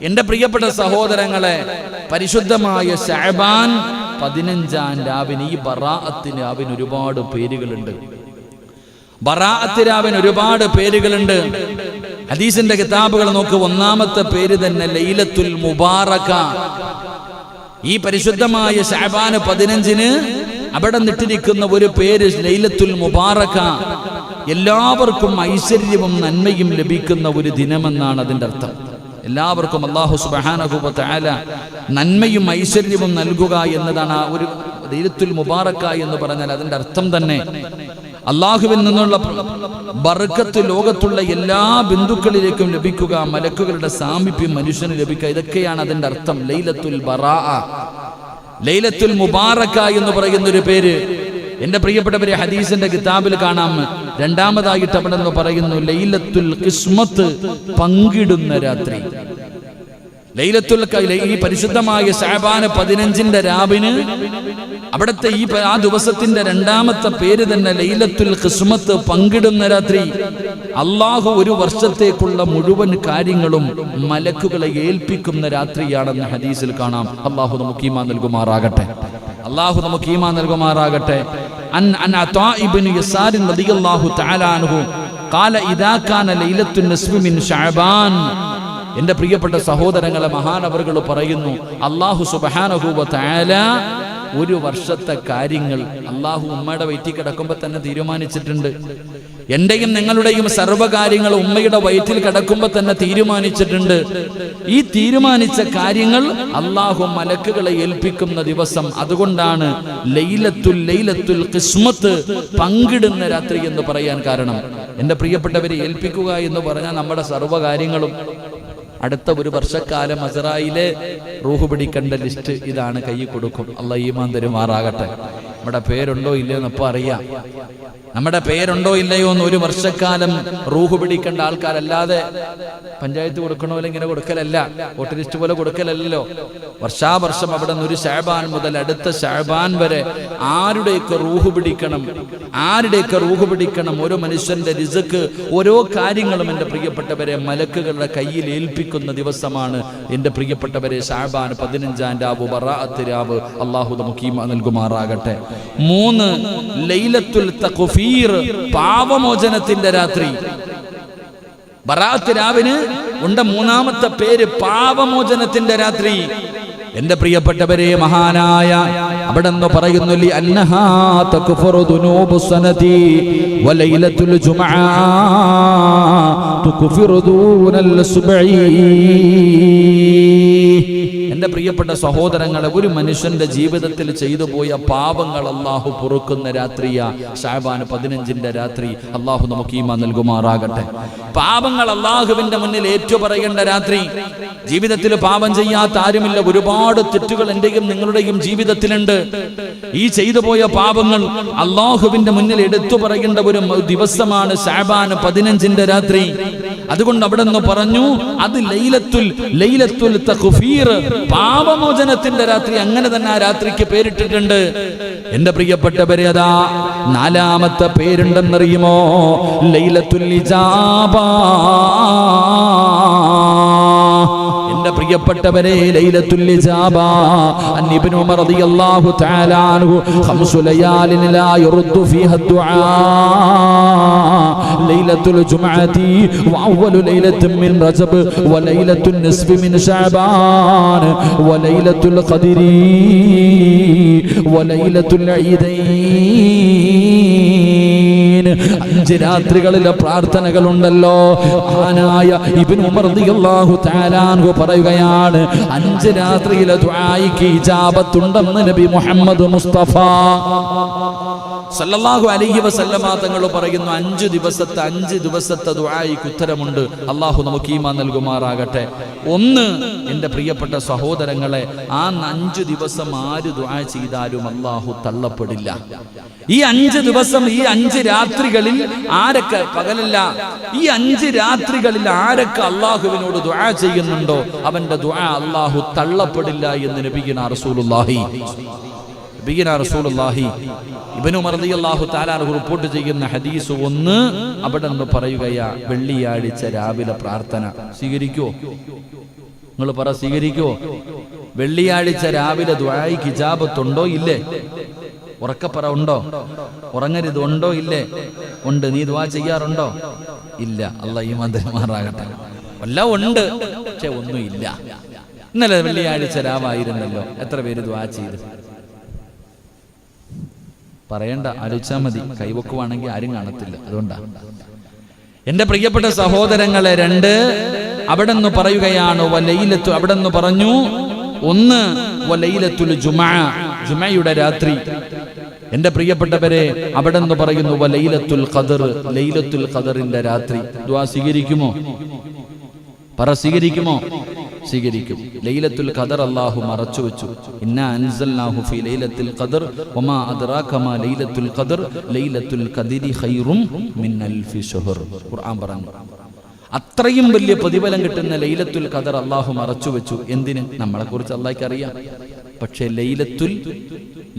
എന്റെ പ്രിയപ്പെട്ട സഹോദരങ്ങളെ, പരിശുദ്ധമായ ശഅബാൻ 15-ാം രാവിന്, ഈ ബറാഅത്ത് രാവിന് ഒരുപാട് പേരുകളുണ്ട്. ബറാഅത്ത് രാവിന് ഒരുപാട് പേരുകളുണ്ട്. ഹദീസിന്റെ കിതാബുകൾ നോക്ക്, ഒന്നാമത്തെ പേര് തന്നെ ലൈലത്തുൽ മുബാറക. ഈ പരിശുദ്ധമായ ശഅബാൻ 15-ന് അവിടെ നിട്ടിരിക്കുന്ന ഒരു പേര് ലൈലത്തുൽ മുബാറക. എല്ലാവർക്കും ഐശ്വര്യവും നന്മയും ലഭിക്കുന്ന ഒരു ദിനമെന്നാണ് അതിന്റെ അർത്ഥം. എല്ലാവർക്കും അല്ലാഹു സുബ്ഹാനഹു വ തആല നന്മയും ഐശ്വര്യവും നൽകുക എന്നതാണ് ആ ഒരു ലൈലത്തുൽ മുബാറക എന്ന് പറഞ്ഞാൽ അതിന്റെ അർത്ഥം തന്നെ. അള്ളാഹുവിൽ നിന്നുള്ള ബർക്കത്ത് ലോകത്തുള്ള എല്ലാ ബിന്ദുക്കളിലേക്കും ലഭിക്കുക, മലക്കുകളുടെ സാമീപ്യം മനുഷ്യന് ലഭിക്കുക, ഇതൊക്കെയാണ് അതിന്റെ അർത്ഥം. ലൈലത്തുൽ ബറാഅ, ലൈലത്തുൽ മുബാറക എന്ന് പറയുന്ന ഒരു പേര്. എന്റെ പ്രിയപ്പെട്ടവരെ, ഹദീസിന്റെ കിതാബിൽ കാണാം, രണ്ടാമതായിട്ട് അവിടെ നിന്ന് പറയുന്നു ലൈലത്തുൽ ഖിസ്മത്ത്, പങ്കിടുന്ന രാത്രി. ഈ പരിശുദ്ധമായ ശഅബാൻ 15-ന്റെ രാവിന് അവിടുത്തെ ആ ദിവസത്തിന്റെ രണ്ടാമത്തെ പേര് തന്നെ ലൈലത്തുൽ ഖിസ്മത്ത്, പങ്കിടുന്ന രാത്രി. അള്ളാഹു ഒരു വർഷത്തേക്കുള്ള മുഴുവൻ കാര്യങ്ങളും മലക്കുകളെ ഏൽപ്പിക്കുന്ന രാത്രിയാണെന്ന് ഹദീസിൽ കാണാം. അള്ളാഹു നമുക്ക് ഈമാൻ നൽകുമാറാകട്ടെ. അള്ളാഹു നമുക്ക് ഈമാൻ നൽകുമാറാകട്ടെ. അൻ അതാ ഇബ്നു യസാർ റളിയല്ലാഹു തആല അൻഹു ഖാല ഇദാ കാന ലൈലത്തുൻ നിസ്ഫി മിൻ ശഅബാൻ. എന്റെ പ്രിയപ്പെട്ട സഹോദരങ്ങളെ, മഹാനവറുകൾ പറയുന്നു, അല്ലാഹു സുബ്ഹാനഹു വ തആല ഒരു വർഷത്തെ കാര്യങ്ങൾ അള്ളാഹു ഉമ്മയുടെ വയറ്റിൽ കിടക്കുമ്പോൾ തന്നെ തീരുമാനിച്ചിട്ടുണ്ട്. എന്റെയും നിങ്ങളുടെയും സർവ്വകാര്യങ്ങൾ ഉമ്മയുടെ വയറ്റിൽ കിടക്കുമ്പോൾ തന്നെ തീരുമാനിച്ചിട്ടുണ്ട്. ഈ തീരുമാനിച്ച കാര്യങ്ങൾ അള്ളാഹു മലക്കുകളെ ഏൽപ്പിക്കുന്ന ദിവസം. അതുകൊണ്ടാണ് ലൈലത്തുൽ ഖിസ്മത്ത്, പങ്കിടുന്ന രാത്രി എന്ന് പറയാൻ കാരണം. എന്റെ പ്രിയപ്പെട്ടവരെ, ഏൽപ്പിക്കുക എന്ന് പറഞ്ഞാൽ നമ്മുടെ സർവ്വകാര്യങ്ങളും. അടുത്ത ഒരു വർഷക്കാലം അസ്റായിലെ റൂഹ് പിടിക്കേണ്ട ലിസ്റ്റ് ഇതാണ്, കൈ കൊടുക്കും. അല്ലാഹു ഈമാൻ തരുമാറാകട്ടെ. നമ്മുടെ പേരുണ്ടോ ഇല്ലയോ എന്ന് ഇപ്പൊ അറിയാം. നമ്മുടെ പേരുണ്ടോ ഇല്ലയോ എന്ന് ഒരു വർഷക്കാലം റൂഹ് പിടിക്കേണ്ട ആൾക്കാരല്ലാതെ പഞ്ചായത്ത് കൊടുക്കണോ ഇങ്ങനെ കൊടുക്കലല്ല, വോട്ട് ലിസ്റ്റ് പോലെ കൊടുക്കലല്ലോ. വർഷാവർഷം അവിടെ നിന്ന് ഒരു ശഅബാൻ മുതൽ അടുത്ത ശഅബാൻ വരെ ആരുടെയൊക്കെ റൂഹ് പിടിക്കണം, ഓരോ മനുഷ്യന്റെ റിസ്ക്, ഓരോ കാര്യങ്ങളും എന്റെ പ്രിയപ്പെട്ടവരെ മലക്കുകളുടെ കയ്യിൽ ഏൽപ്പിക്കുന്ന ദിവസമാണ്. എന്റെ പ്രിയപ്പെട്ടവരെ, ശഅബാൻ 15-ാം രാവ്, ബറാഅത്ത് രാവ്. അല്ലാഹു നമുക്ക് ഈമാൻ നൽകുമാറാകട്ടെ. 3, ലൈലത്തുൽ തഖ്ഫീർ, പാപമോചനത്തിന്റെ രാത്രി. ബറാഅത്ത് രാവിന് ഉണ്ട് മൂന്നാമത്തെ പേര് പാപമോചനത്തിന്റെ രാത്രി. എന്റെ പ്രിയപ്പെട്ടവരെ, മഹാനായ അവിടെ നിന്ന് പറയുന്നു, ലി അന്നഹാ തക്ഫറു ദുനൂബു സനതി വലൈലത്തുൽ ജുമുഅ തുക്ഫിറു ദൂനൽ സുബ്ഈ. എന്റെ പ്രിയപ്പെട്ട സഹോദരങ്ങളെ, ഒരു മനുഷ്യന്റെ ജീവിതത്തിൽ ചെയ്തു പോയ പാപങ്ങൾ അള്ളാഹു പൊറുക്കുന്ന രാത്രിയാ ശഅബാൻ 15-ന്റെ രാത്രി. അള്ളാഹു നമുക്ക് ഈമാൻ നൽകുമാറാകട്ടെ. പാപങ്ങൾ അള്ളാഹുവിന്റെ മുന്നിൽ ഏറ്റുപറയേണ്ട രാത്രി. ജീവിതത്തിൽ പാപം ചെയ്യാത്ത ആരുമില്ല. ഒരുപാട് തെറ്റുകൾ എന്റെയും നിങ്ങളുടെയും ജീവിതത്തിലുണ്ട്. ഈ ചെയ്തു പോയ പാപങ്ങൾ അള്ളാഹുവിന്റെ മുന്നിൽ എടുത്തു പറയേണ്ട ഒരു ദിവസമാണ് ശഅബാൻ 15-ന്റെ രാത്രി. അതുകൊണ്ട് അവിടെ നിന്ന് പറഞ്ഞു, അത് ലൈലത്തുൽ തഖ്ഫീർ, പാപമോചനത്തിന്റെ രാത്രി. അങ്ങനെ തന്നെ ആ രാത്രിക്ക് പേരിട്ടിട്ടുണ്ട്. എന്റെ പ്രിയപ്പെട്ടവരെ, അതാ നാലാമത്തെ പേരുണ്ടെന്നറിയുമോ? ലൈലത്തുൽ ഇജാബ. എന്റെ പ്രിയപ്പെട്ടവരെ, ലൈലത്തുൽ ഇജാബ. അൻ ഇബ്നു ഉമർ റളിയല്ലാഹു തആല അൻഹു 5 ലയാലിൻ ലാ യുറദ്ദു ഫീഹാ ദുആ. ലൈലത്തുൽ ജുമുഅത്തി വഅവ്വലു ലൈലത്തിൻ മിൻ റജബ് വലൈലത്തുൻ നിസ്ഫി മിൻ ശഅബാൻ വലൈലത്തുൽ ഖദ്രി വലൈലത്തുൽ ഈദൈൻ. 5 രാത്രികളിലെ പ്രാർത്ഥനകളുണ്ടല്ലോ. മഹാനായ ഇബ്നു ഉമർ റളിയല്ലാഹു തആല അൻഹു പറയുകയാണ്, 5 രാത്രിയിലെ ദുആയിക്ക് ഇജാബത്തുണ്ടെന്ന് നബി മുഹമ്മദ് മുസ്തഫ സല്ലല്ലാഹു അലൈഹി വസല്ലമ തങ്ങൾ പറയുന്നു. 5 ദിവസത്തെ ദുആയിക്ക് ഉത്തരമുണ്ട്. അള്ളാഹു നമുക്ക് ഈമാൻ നൽകുമാറാകട്ടെ. 1, എന്റെ പ്രിയപ്പെട്ട സഹോദരങ്ങളെ, ആ 5 ദിവസം ആര് ദുആ ചെയ്താലും അള്ളാഹു തള്ളപ്പെടില്ല. ഈ 5 ദിവസം, ഈ 5 രാത്രികളിൽ ആരൊക്കെ, പകലല്ല, ഈ 5 രാത്രികളിൽ ആരൊക്കെ അള്ളാഹുവിനോട് ദുആ ചെയ്യുന്നുണ്ടോ അവന്റെ ദുആ അള്ളാഹു തള്ളപ്പെടില്ല എന്ന് നബിയുനാ റസൂലുള്ളാഹി ഇബ്നു ഉമർ റളിയല്ലാഹു തആല അൻഹു റിപ്പോർട്ട് ചെയ്യുന്ന ഹദീസ് 1 അവിടെ നിന്ന് പറയുകയാ, വെള്ളിയാഴ്ച രാവിലെ പ്രാർത്ഥന സ്വീകരിക്കുമോ? നിങ്ങൾ പറ, സ്വീകരിക്കുവോ? വെള്ളിയാഴ്ച രാവിലെ ദുആയ്ക്ക് ഇജാബത്തുണ്ടോ ഇല്ലേ? ഉറക്കപ്പറ, ഉണ്ടോ? ഉറങ്ങരുത്, ഉണ്ടോ ഇല്ലേ? ഉണ്ട്. നീ ദുആ ചെയ്യാറുണ്ടോ? ഇല്ല. അല്ലാഹ് ഈമാൻ തരുമാറാകട്ടെ. എല്ലാം ഉണ്ട്, പക്ഷെ ഒന്നും ഇല്ല. ഇന്നലെ വെള്ളിയാഴ്ച രാവായിരുന്നല്ലോ, എത്ര പേര് ദുആ ചെയ്തു? പറയണ്ട, ആലോചിച്ചാൽ മതി. കൈവക്കുവാണെങ്കിൽ ആരും കാണത്തില്ല. അതുകൊണ്ടാ എന്റെ പ്രിയപ്പെട്ട സഹോദരങ്ങളെ, രണ്ട് അവിടെ നിന്ന് പറയുകയാണ് വലൈലത്തു. അവിടെ നിന്ന് പറഞ്ഞു, ഒന്ന് വലൈലത്തുൽ ജുമുഅ, ജുമുഅയുടെ രാത്രി. എന്റെ പ്രിയപ്പെട്ടവരെ, അവിടെ നിന്ന് പറയുന്നു വലൈലത്തുൽ ഖദർ, ലൈലത്തുൽ ഖദറിന്റെ രാത്രി. ദുആ സ്വീകരിക്കുമോ? പറ, സ്വീകരിക്കുമോ? സ്വീകരിക്കും. ലൈലത്തുൽ ഖദർ അല്ലാഹു മറച്ചു വെച്ചു. ഇന്നാ അൻസൽനാഹു ഫീ ലൈലത്തുൽ ഖദർ വമാ അദ്റാക മാ ലൈലത്തുൽ ഖദർ ലൈലത്തുൽ ഖദരി ഖൈറും മിൻ അൽഫി ശഹർ. ഖുർആൻ പറഞ്ഞു. അത്രയും വലിയ പ്രതിഫലം കിട്ടുന്ന ലൈലത്തുൽ ഖദർ അല്ലാഹു മറച്ചു വെച്ചു. എന്തിന്? നമ്മളെ കുറിച്ച് അല്ലാഹുക്ക് അറിയാം. പക്ഷേ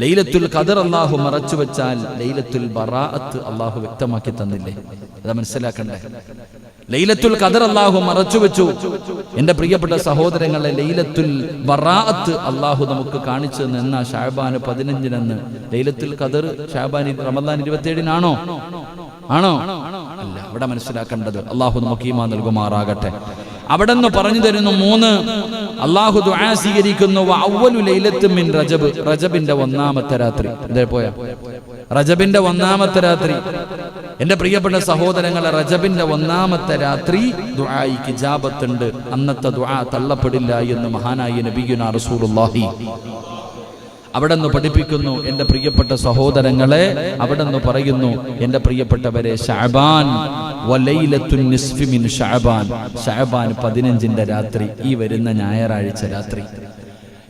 ലൈലത്തുൽ ഖദർ അല്ലാഹു മറച്ചു വെച്ചാൽ ലൈലത്തുൽ ബറാഅത്ത് അല്ലാഹു വ്യക്തമാക്കി തന്നില്ലേ? അത് മനസ്സിലാക്കണ്ടേ? ലൈലത്തുൽ ഖദർ അല്ലാഹു മറച്ചു വെച്ചു. എന്റെ പ്രിയപ്പെട്ട സഹോദരങ്ങളെ, ലൈലത്തുൽ ബറാഅത്ത് അല്ലാഹു നമുക്ക് കാണിച്ചു തന്ന ശഅബാൻ 15 ലൈലത്തുൽ ഖദർ ശഅബാൻ റമദാൻ 27 ആണോ? അല്ല. അവിടെ മനസ്സിലാക്കേണ്ടത്, അല്ലാഹു നമുക്ക് ഈമാൻ നൽകുമാറാകട്ടെ. അവിടെ നിന്ന് പറഞ്ഞു തരുന്നു, 3 അല്ലാഹു ദുആ സ്വീകരിക്കുന്നു. അവ്വലു ലൈലത്തും മിൻ റജബ്, റജബിന്റെ 1-ാമത്തെ രാത്രി. ഇതേ പോയ റജബിന്റെ 1-ാമത്തെ രാത്രി. എന്റെ പ്രിയപ്പെട്ട സഹോദരങ്ങളെ, റജബിന്റെ 1-ാമത്തെ രാത്രി ദുആയ്ക്ക് ഇജാബത്തുണ്ട്. അന്നത്തെ ദുആ തള്ളപ്പെടില്ല എന്ന് മഹാനായ നബിയുനാ റസൂലുള്ളാഹി അവിടെ നിന്ന് പഠിപ്പിക്കുന്നു. എന്റെ പ്രിയപ്പെട്ട സഹോദരങ്ങളെ, അവിടെ നിന്ന് പറയുന്നു, എന്റെ പ്രിയപ്പെട്ടവരെ, ശഅബാൻ വലൈലത്തുൻ നിസ്ഫി മിൻ ശഅബാൻ, ശഅബാൻ 15 രാത്രി, ഈ വരുന്ന ഞായറാഴ്ച രാത്രി.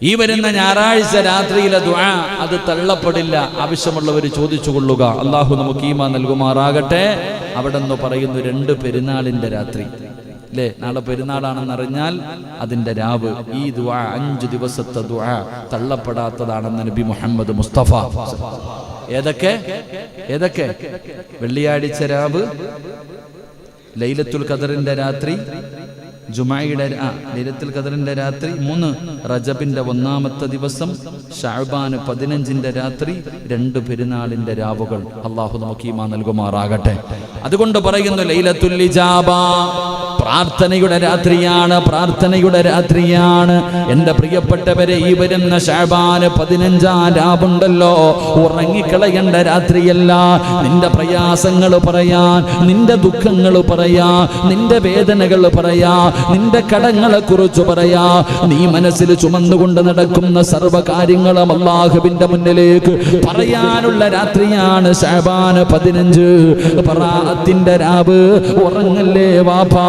ഈ വരുന്ന ഞായറാഴ്ച രാത്രിയിലെ ദുആ അത് തള്ളപ്പെടില്ല. ആവശ്യമുള്ളവർ ചോദിച്ചു കൊള്ളുക. അല്ലാഹു നമുക്ക് ഈമാൻ നൽകുമാറാകട്ടെ. അവിടെ നിന്ന് പറയുന്നു 2 പെരുന്നാളിന്റെ രാത്രി. അല്ലേ? നാളെ പെരുന്നാളാണെന്നറിഞ്ഞാൽ അതിന്റെ രാവ്, ഈ ദുആ 5 ദിവസത്തെ ദുആ തള്ളപ്പെടാത്തതാണെന്ന് നബി മുഹമ്മദ് മുസ്തഫ. ഏതൊക്കെ? വെള്ളിയാഴ്ച രാവ്, ലൈലത്തുൽ ഖദറിന്റെ രാത്രി, ജുമുഅയുടെ ലൈലത്തുൽ ഖദറിന്റെ രാത്രി, 3 റജബിന്റെ 1-ാമത്തെ ദിവസം, ശഅബാൻ 15 രാത്രി, 2 പെരുന്നാളിന്റെ രാവുകൾ. അല്ലാഹു നമുക്ക് ഈമാൻ നൽകുമാറാകട്ടെ. അതുകൊണ്ട് പറയുന്നു ലൈലത്തുൽ ഇജാബ, പ്രാർത്ഥനയുടെ രാത്രിയാണ്. എന്റെ പ്രിയപ്പെട്ടവരെ, ഈ വരുന്ന ശഅബാൻ 15-ാം രാവുണ്ടല്ലോ, ഉറങ്ങിക്കളയേണ്ട രാത്രിയല്ല. നിന്റെ പ്രയാസങ്ങൾ പറയാൻ, നിന്റെ ദുഃഖങ്ങൾ പറയാൻ, നിന്റെ വേദനകൾ പറയാൻ, നിന്റെ കടങ്ങളെ കുറിച്ച് പറയാ, നീ മനസ്സിൽ ചുമന്നുകൊണ്ട് നടക്കുന്ന സർവ്വകാര്യങ്ങളും അല്ലാഹുവിന്റെ മുന്നിലേക്ക് പറയാനുള്ള രാത്രിയാണ് ശഅബാൻ 15. ബറാഅത്തിന്റെ രാവ്. ഉറങ്ങല്ലേ വാപ്പാ,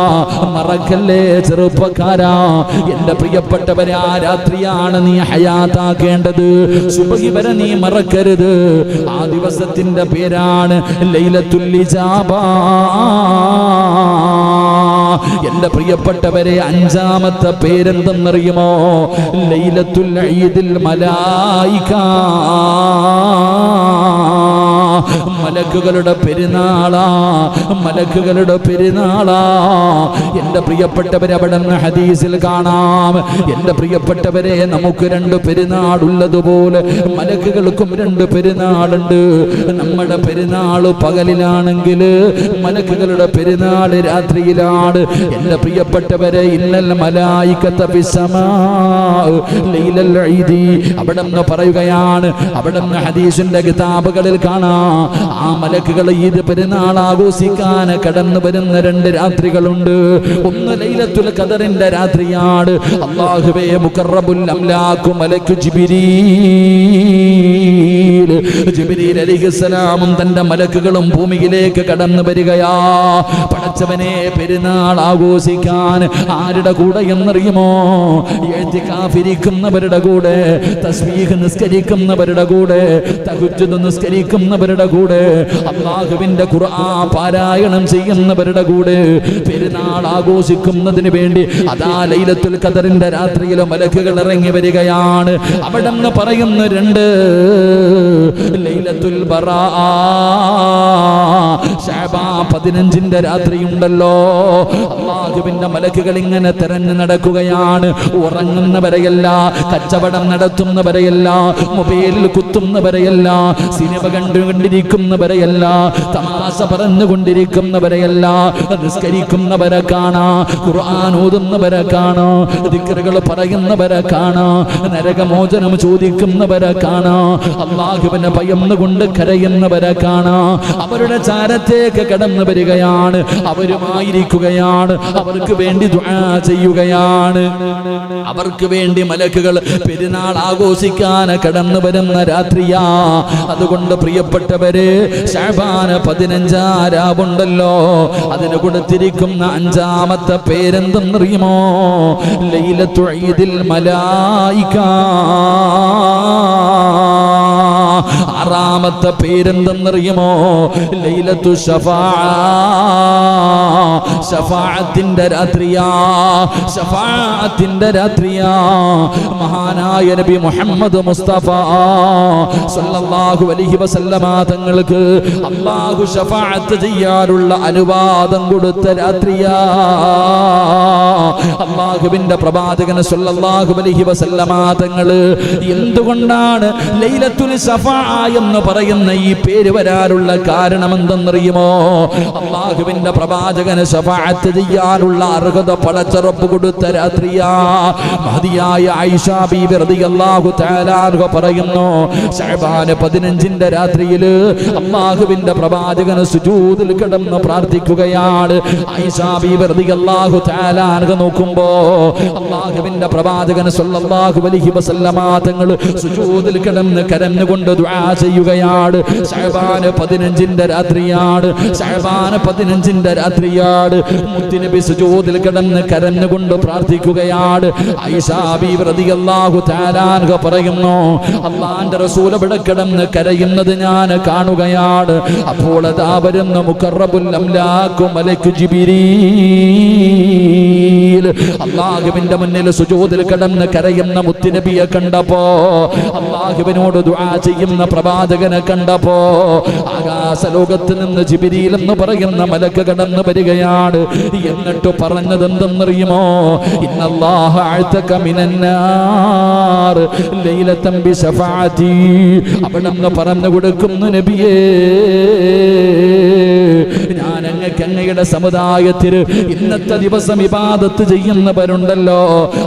മറക്കല്ലേ ചെറുപ്പക്കാരാ. എന്റെ പ്രിയപ്പെട്ടവരെ, ആ രാത്രിയാണ് നീ ഹയാത്താക്കേണ്ടത്. സുബ്ഹി വരെ നീ മറക്കരുത്. ആ ദിവസത്തിന്റെ പേരാണ് ലൈലത്തുൽ ഇജാബ. എന്റെ പ്രിയപ്പെട്ടവരെ, 5-ാമത്തെ പേരെന്തെന്നറിയുമോ? ലൈലത്തുൽ ഈദിൽ മലായിക, മലക്കുകളുടെ പെരുന്നാളാ. എന്റെ പ്രിയപ്പെട്ടവരെ, അവിടെ നിന്ന് ഹദീസിൽ കാണാം. എന്റെ പ്രിയപ്പെട്ടവരെ, നമുക്ക് 2 പെരുന്നാളുള്ളതുപോലെ മലക്കുകൾക്കും 2 പെരുന്നാളുണ്ട്. നമ്മുടെ പെരുന്നാൾ പകലിലാണെങ്കിൽ മലക്കുകളുടെ പെരുന്നാൾ രാത്രിയിലാണ്. എന്റെ പ്രിയപ്പെട്ടവരെ, ഇന്നൽ മലായികത ഫിസ്സമാ ലൈലൽ ഈദി, അവിടെ നിന്ന് പറയുകയാണ്. അവിടെ നിന്ന് ഹദീസിന്റെ കിതാബുകളിൽ കാണാം, ആ മലക്കുകൾ ഈദ് പെരുന്നാൾ ആഘോഷിക്കാൻ കടന്നു വരുന്ന 2 രാത്രികളുണ്ട്. ഒന്ന് ലൈലത്തുൽ ഖദറിന്റെ രാത്രിയാണ്. അല്ലാഹുവേ, മുഖറബുൽ അംലാഖു മലക്ക് ജിബ്രീൽ അലൈഹിസ്സലാമും തന്റെ മലക്കുകളും ഭൂമിയിലേക്ക് കടന്നു വരികയാ. പടച്ചവനെ, പെരുന്നാൾ ആഘോഷിക്കാൻ ആരുടെ കൂടെ എന്നറിയുമോ? ഇഅ്തികാഫിരിക്കുന്നവരുടെ കൂടെ, തസ്ബീഹ് നിസ്കരിക്കുന്നവരുടെ കൂടെ, തഹജ്ജുദ് നിസ്കരിക്കുന്നവരുടെ ചെയ്യുന്നവരുടെ കൂടെ, അല്ലാഹുവിന്റെ ഖുർആൻ പാരായണം ചെയ്യുന്നവരുടെ കൂടെ, പെരുന്നാൾ ആഘോഷിക്കുന്നതിന് വേണ്ടി അതാ ലൈലത്തുൽ ഖദറിന്റെ രാത്രിയിൽ മലക്കുകൾ ഇറങ്ങി വരികയാണ്. അവിടെ നിന്ന് പറയുന്ന രണ്ട് ലൈലത്തുൽ ബറാ, ശഅബാൻ 15ന്റെ രാത്രിയുണ്ടല്ലോ, അല്ലാഹുവിന്റെ മലക്കുകൾ ഇങ്ങനെ തെരഞ്ഞു നടക്കുകയാണ്. ഉറങ്ങുന്നവരെയല്ല, കച്ചവടം നടത്തുന്നവരെയല്ല, മൊബൈലിൽ കുത്തുന്നവരെയല്ല, സിനിമ കണ്ടുകൊണ്ടിരിക്കുന്നവരെയല്ല, തമാശ പറഞ്ഞുകൊണ്ടിരിക്കുന്നവരെയല്ല, നിസ്കരിക്കുന്നവരെ കാണാ, ഖുർആൻ ഓതുന്നവരെ കാണാ, ദിക്റുകൾ പറയുന്നവരെ കാണാ, നരകമോചനം ചോദിക്കുന്നവരെ കാണാ, അല്ലാഹുവിനെ ഭയന്നുകൊണ്ട് കരയുന്നവരെ കാണാ. അവരുടെ ചാരത്തേക്ക് കടന്നു വരികയാണ്, അവരുമായിരിക്കുകയാണ്, അവർക്ക് വേണ്ടി ദുആ ചെയ്യുകയാണ്. അവർക്ക് വേണ്ടി മലക്കുകൾ പെരുന്നാൾ ആഘോഷിക്കാൻ കടന്നു വരുന്ന രാത്രിയാ. അതുകൊണ്ട് പ്രിയപ്പെട്ടവരെ, ശഅബാൻ 15 രാവുണ്ടല്ലോ, അതിന് കൊടുത്തിരിക്കുന്ന 5ാമത്തെ പേരെന്തെന്നറിയുമോ? ലൈലത്തു ഈദിൽ മലായിക. 6ാമത്തെ പേരെന്തെന്നറിയുമോ? ലൈലത്തു ശഫാഅ. ശഫാഅത്തിന്റെ രാത്രിയാ, ശഫാഅത്തിന്റെ രാത്രിയാ. മഹാനായ നബി മുഹമ്മദ് മുസ്തഫ സല്ലല്ലാഹു അലൈഹി വസല്ലമ തങ്ങൾക്ക് അല്ലാഹു ശഫാഅത്ത് ചെയ്യാനുള്ള അനുവാദം കൊടുത്ത രാത്രിയാ. അല്ലാഹുവിന്റെ പ്രവാചകൻ സല്ലല്ലാഹു അലൈഹി വസല്ലമ തങ്ങൾ എന്തുകൊണ്ടാണ് ലൈലത്തുൽ ശഫാഅ എന്ന് പറയുന്ന ഈ പേര് വരാനുള്ള കാരണം എന്തെന്നറിയുമോ? അല്ലാഹുവിന്റെ പ്രവാചകന് ശഫാഅത്ത് ചെയ്യാനുള്ള അർഹത പടച്ച റബ്ബ് കൊടുത്ത രാത്രിയാ. മഹദിയായ ആയിഷ ബീബി റളിയല്ലാഹു തആല അൻഹ പറയുന്നു, ശഅബാൻ 15ന്റെ രാത്രിയിൽ അല്ലാഹുവിന്റെ പ്രവാചകൻ സുജൂദിൽ കിടന്ന് പ്രാർത്ഥിക്കുകയാണ്. ആയിഷ ബീബി റളിയല്ലാഹു തആല അൻഹ നോക്കുമ്പോ അല്ലാഹുവിന്റെ പ്രവാചകൻ സല്ലല്ലാഹു അലൈഹി വസല്ലമ തങ്ങൾ സുജൂദിൽ കിടന്ന് കരഞ്ഞുകൊണ്ട് ദുആ ചെയ്യുകയാണ്. ശഅബാൻ 15ന്റെ രാത്രിയാണ്, ശഅബാൻ 15ന്റെ രാത്രിയാണ്. മുത്തുനബി സുജൂദിൽ കിടന്ന് കരഞ്ഞുകൊണ്ട് പ്രാർത്ഥിക്കുകയാണ്. ആയിഷ ബീബി റളിയല്ലാഹു തആല അൻഹ പറയുന്നു, അല്ലാഹുവിന്റെ റസൂൽ ഇവിടെ കിടന്ന് കരയുന്നത് ഞാൻ കാണുകയാണ്. അപ്പോൾ അതാ വരുന്ന മുഖറബുൽ അംലാഖ് മലക്ക് ജിബ്രീൽ അല്ലാഹുവിന്റെ മുന്നിൽ സുജൂദിൽ കിടന്ന് കരയുന്ന മുത്തുനബിയെ കണ്ടപ്പോ, അല്ലാഹുവിനോട് ദുആ ചെയ്യുന്ന പ്രവാചകനെ കണ്ടപ്പോ, ആകാശ ലോകത്ത് നിന്ന് ജിബ്രീൽ എന്ന് പറയുന്ന മലക്ക് കടന്നു വരികയാണ്. എന്നിട്ട് പറഞ്ഞത് എന്തെന്നറിയുമോ? ഇന്നല്ലാഹ അഅതക മിനന്നാർ ലൈലതൻ ബിശഫാഅതി. അവിടെന്ന് പറഞ്ഞു കൊടുക്കുന്നു, നബിയേ, ഞാൻ അങ്ങയുടെ സമുദായത്തിൽ ഇന്നത്തെ ദിവസം ഇബാദത്ത് ചെയ്യുന്നവരുണ്ടല്ലോ,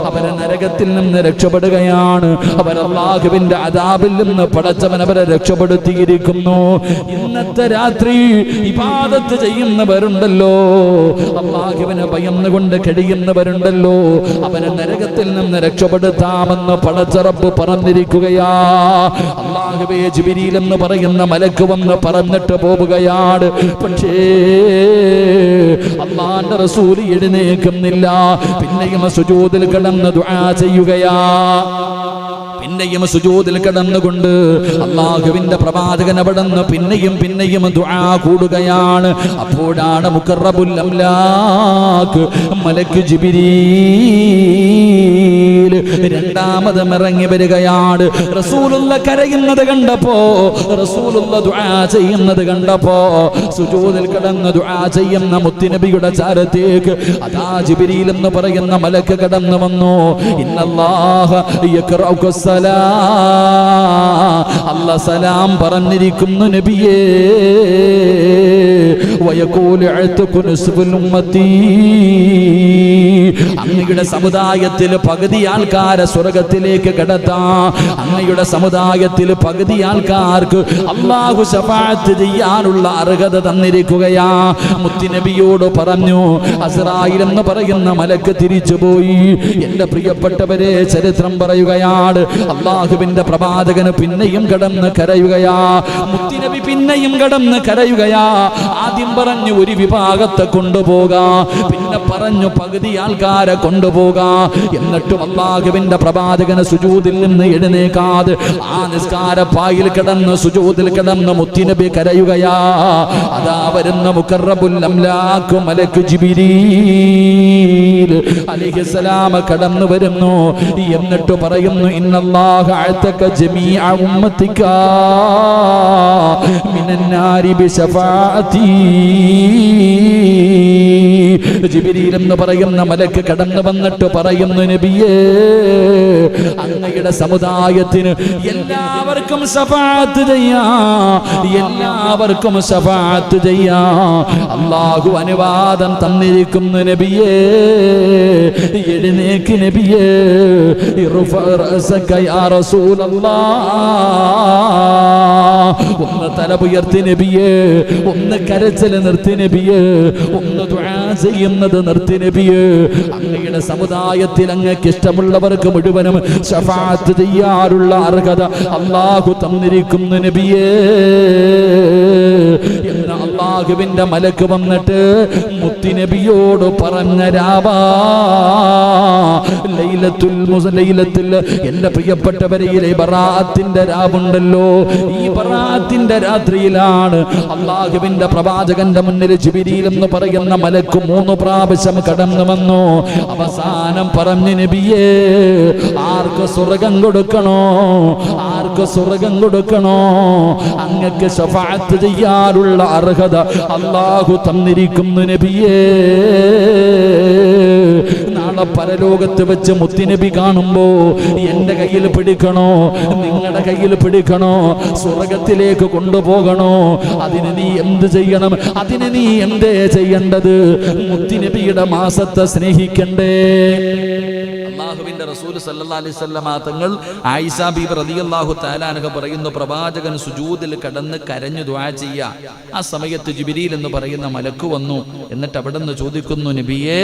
അവരെ നരകത്തിൽ നിന്ന് രക്ഷപ്പെടുകയാണ്. അവർ അല്ലാഹുവിന്റെ അദാബിൽ നിന്ന് പടച്ചവൻ അവരെ രക്ഷപ്പെടുത്തിയിരിക്കുന്നു. ഇന്നത്തെ രാത്രി ഇബാദത്ത് ചെയ്യുന്നവരുണ്ടല്ലോ, അല്ലാഹുവിനെ ഭയന്നുകൊണ്ട് കഴിയുന്നവരുണ്ടല്ലോ, അവനെ നരകത്തിൽ നിന്ന് രക്ഷപ്പെടുത്താമെന്ന് പടച്ച റബ്ബ് പറഞ്ഞിരിക്കുകയാ. അല്ലാഹുവേ, ജിബ്രീൽ എന്ന് പറയുന്ന മലക്ക് വന്ന് പറഞ്ഞിട്ട് പോവുകയാണ്. പക്ഷേ അല്ലാഹുവിന്റെ റസൂൽ എഴുന്നേൽക്കുന്നില്ല. പിന്നെയും സുജൂദിൽ കിടന്ന് ദുആ ചെയ്യുകയാ. പിന്നെയും സുജൂദിൽ കിടന്നുകൊണ്ട് അല്ലാഹുവിന്റെ പ്രവാചകൻ അവിടുന്ന് പിന്നെയും ദുആ കൂടുകയാണ്. അപ്പോഴാണ് മുഖറബുൽ അംലാഖ് മലക്ക് ജിബ്രീൽ രണ്ടാമതും ഇറങ്ങി വരികയാണ്. റസൂലുള്ള കരയുന്നത് കണ്ടപ്പോ, റസൂലുള്ള ദുആ ചെയ്യുന്നത് കണ്ടപ്പോ, സുജൂദിൽ കിടന്ന് ദുആ ചെയ്യുന്ന മുത്തുനബിയുടെ ചാരത്തേക്ക് അതാ ജിബ്രീൽ എന്ന് പറയുന്ന മലക്ക് കടന്നു വന്നു. ഇന്നല്ലാഹ യഖറഉക അല്ലാഹ് സലാം പറഞ്ഞിരിക്കുന്നു നബിയേ. വയഖൂലു അഅ്തഖു നിസ്ഫുൽ ഉമ്മത്തി. അങ്ങയുടെ സമുദായത്തിൽ പകുതി ആൾക്കാരെ സ്വർഗ്ഗത്തിലേക്ക് കടത്താം. അങ്ങയുടെ സമുദായത്തിൽ പകുതി ആൾക്കാർക്ക് അല്ലാഹു ശഫാഅത്ത് ചെയ്യാനുള്ള അർഹത തന്നിരിക്കുകയാ. മുത്തുനബിയോട് പറഞ്ഞു. അസ്രായിൽ എന്ന് പറയുന്ന മലക്ക് തിരിച്ചുപോയി. എന്റെ പ്രിയപ്പെട്ടവരെ, ചരിത്രം പറയുകയാണ്, അല്ലാഹുവിന്റെ പ്രവാചകന് പിന്നെയും കടന്ന് കരയുകയാ. മുത്തുനബി പിന്നെയും കടന്ന് കരയുകയാ. ആദ്യം പറഞ്ഞു ഒരു വിഭാഗത്തെ കൊണ്ടുപോകാം, പിന്നെ പറഞ്ഞു പകുതി ആൾക്കാർ ആൾക്കാരെ കൊണ്ടുപോകാം. എന്നിട്ടും അല്ലാഹുവിന്റെ പ്രവാചകന് സുജൂദിൽ നിന്ന് എഴുന്നേക്കാതെ ആ നിസ്കാരപ്പായിൽ കിടന്ന് സുജൂദിൽ കിടന്ന് മുത്തുനബി കരയുകയാ. അതാ വരുന്ന മുഖറബുൽ അംലാഖ് മലക്ക് ജിബ്രീൽ അലൈഹിസ്സലാം കടന്നു വരുന്നു. എന്നിട്ട് പറയുന്നു, ഇന്നല്ലാഹ അഅതക ജമീഅ ഉമ്മതിക മിനന്നാരി ബിശഫാഅതി. ജിബ്രീൽ എന്ന് പറയുന്ന മലക്ക് കടന്നു വന്നിട്ട് പറയുന്നു, നബിയേ, അങ്ങയുടെ സമുദായത്തിന് എല്ലാവർക്കും ശഫാഅത്ത് ചെയ്യാം, എല്ലാവർക്കും ശഫാഅത്ത് ചെയ്യാം. അല്ലാഹു അനുവാദം തന്നിരിക്കുന്നു നബിയേ. എഴുന്നേക്ക് നബിയേ, ഇർഫഅ റഅസക യാ റസൂലല്ലാഹ്. ഒന്ന് തല ഉയർത്തി നബിയേ, ഒന്ന് കരച്ചിൽ നിർത്തി നബിയേ, ഒന്ന് ദുആ ചെയ്യുന്നത് നിർത്തി നബിയേ. അങ്ങയുടെ സമുദായത്തിൽ അങ്ങക്ക് ഇഷ്ടമുള്ളവർക്ക് മുഴുവനും ശഫാഅത്ത് ചെയ്യാനുള്ള അർഹത അല്ലാഹു തന്നിരിക്കുന്നു നബിയേ എന്ന് അല്ലാഹുവിന്റെ മലക്ക് വന്നിട്ട് മുത്തുനബിയോട് പറഞ്ഞ രാവാ ലൈലത്തുൽ എന്റെ പ്രിയപ്പെട്ടവരെ ബറാഅത്തിന്റെ രാവുണ്ടല്ലോ. ഈ ബറാഅത്തിന്റെ രാത്രിയിലാണ് അല്ലാഹുവിന്റെ പ്രവാചകന്റെ മുന്നിൽ ജിബ്രീൽ എന്ന് പറയുന്ന മലക്ക് 3 പ്രാവശ്യം കടന്നു വന്നു. അവസാനം പറഞ്ഞു, നബിയേ, ആർക്ക് സ്വർഗം കൊടുക്കണോ, ആർക്ക് സ്വർഗം കൊടുക്കണോ, അങ്ങക്ക് ശഫാഅത്ത് ചെയ്യാനുള്ള അർഹത അല്ലാഹു തന്നിരിക്കുന്നു നബിയേ. നാളെ പരലോകത്ത് വെച്ച് മുത്തുനബി കാണുമ്പോ എന്റെ കയ്യിൽ പിടിക്കണോ, നിങ്ങളുടെ കയ്യിൽ പിടിക്കണോ, സ്വർഗത്തിലേക്ക് കൊണ്ടുപോകണോ? അതിന് നീ എന്ത് ചെയ്യണം? അതിന് നീ എന്തേ ചെയ്യേണ്ടത്? മുത്തുനബിയുടെ മാസത്തെ സ്നേഹിക്കണ്ടേ? അല്ലാഹുവിന്റെ റസൂൽ സല്ലല്ലാഹു അലൈഹി വസല്ലം തങ്ങൾ ആയിഷ ബീവി റളിയല്ലാഹു തആല അൻഹ പറയുന്നു, പ്രവാചകൻ സുജൂദിൽ കിടന്ന് കരഞ്ഞു ദുആ ചെയ്യാ. ആ സമയത്ത് ജിബ്രീൽ എന്ന് പറയുന്ന മലക്ക് വന്നു. എന്നിട്ട് അവിടെ നിന്ന് ചോദിക്കുന്നു, നബിയേ,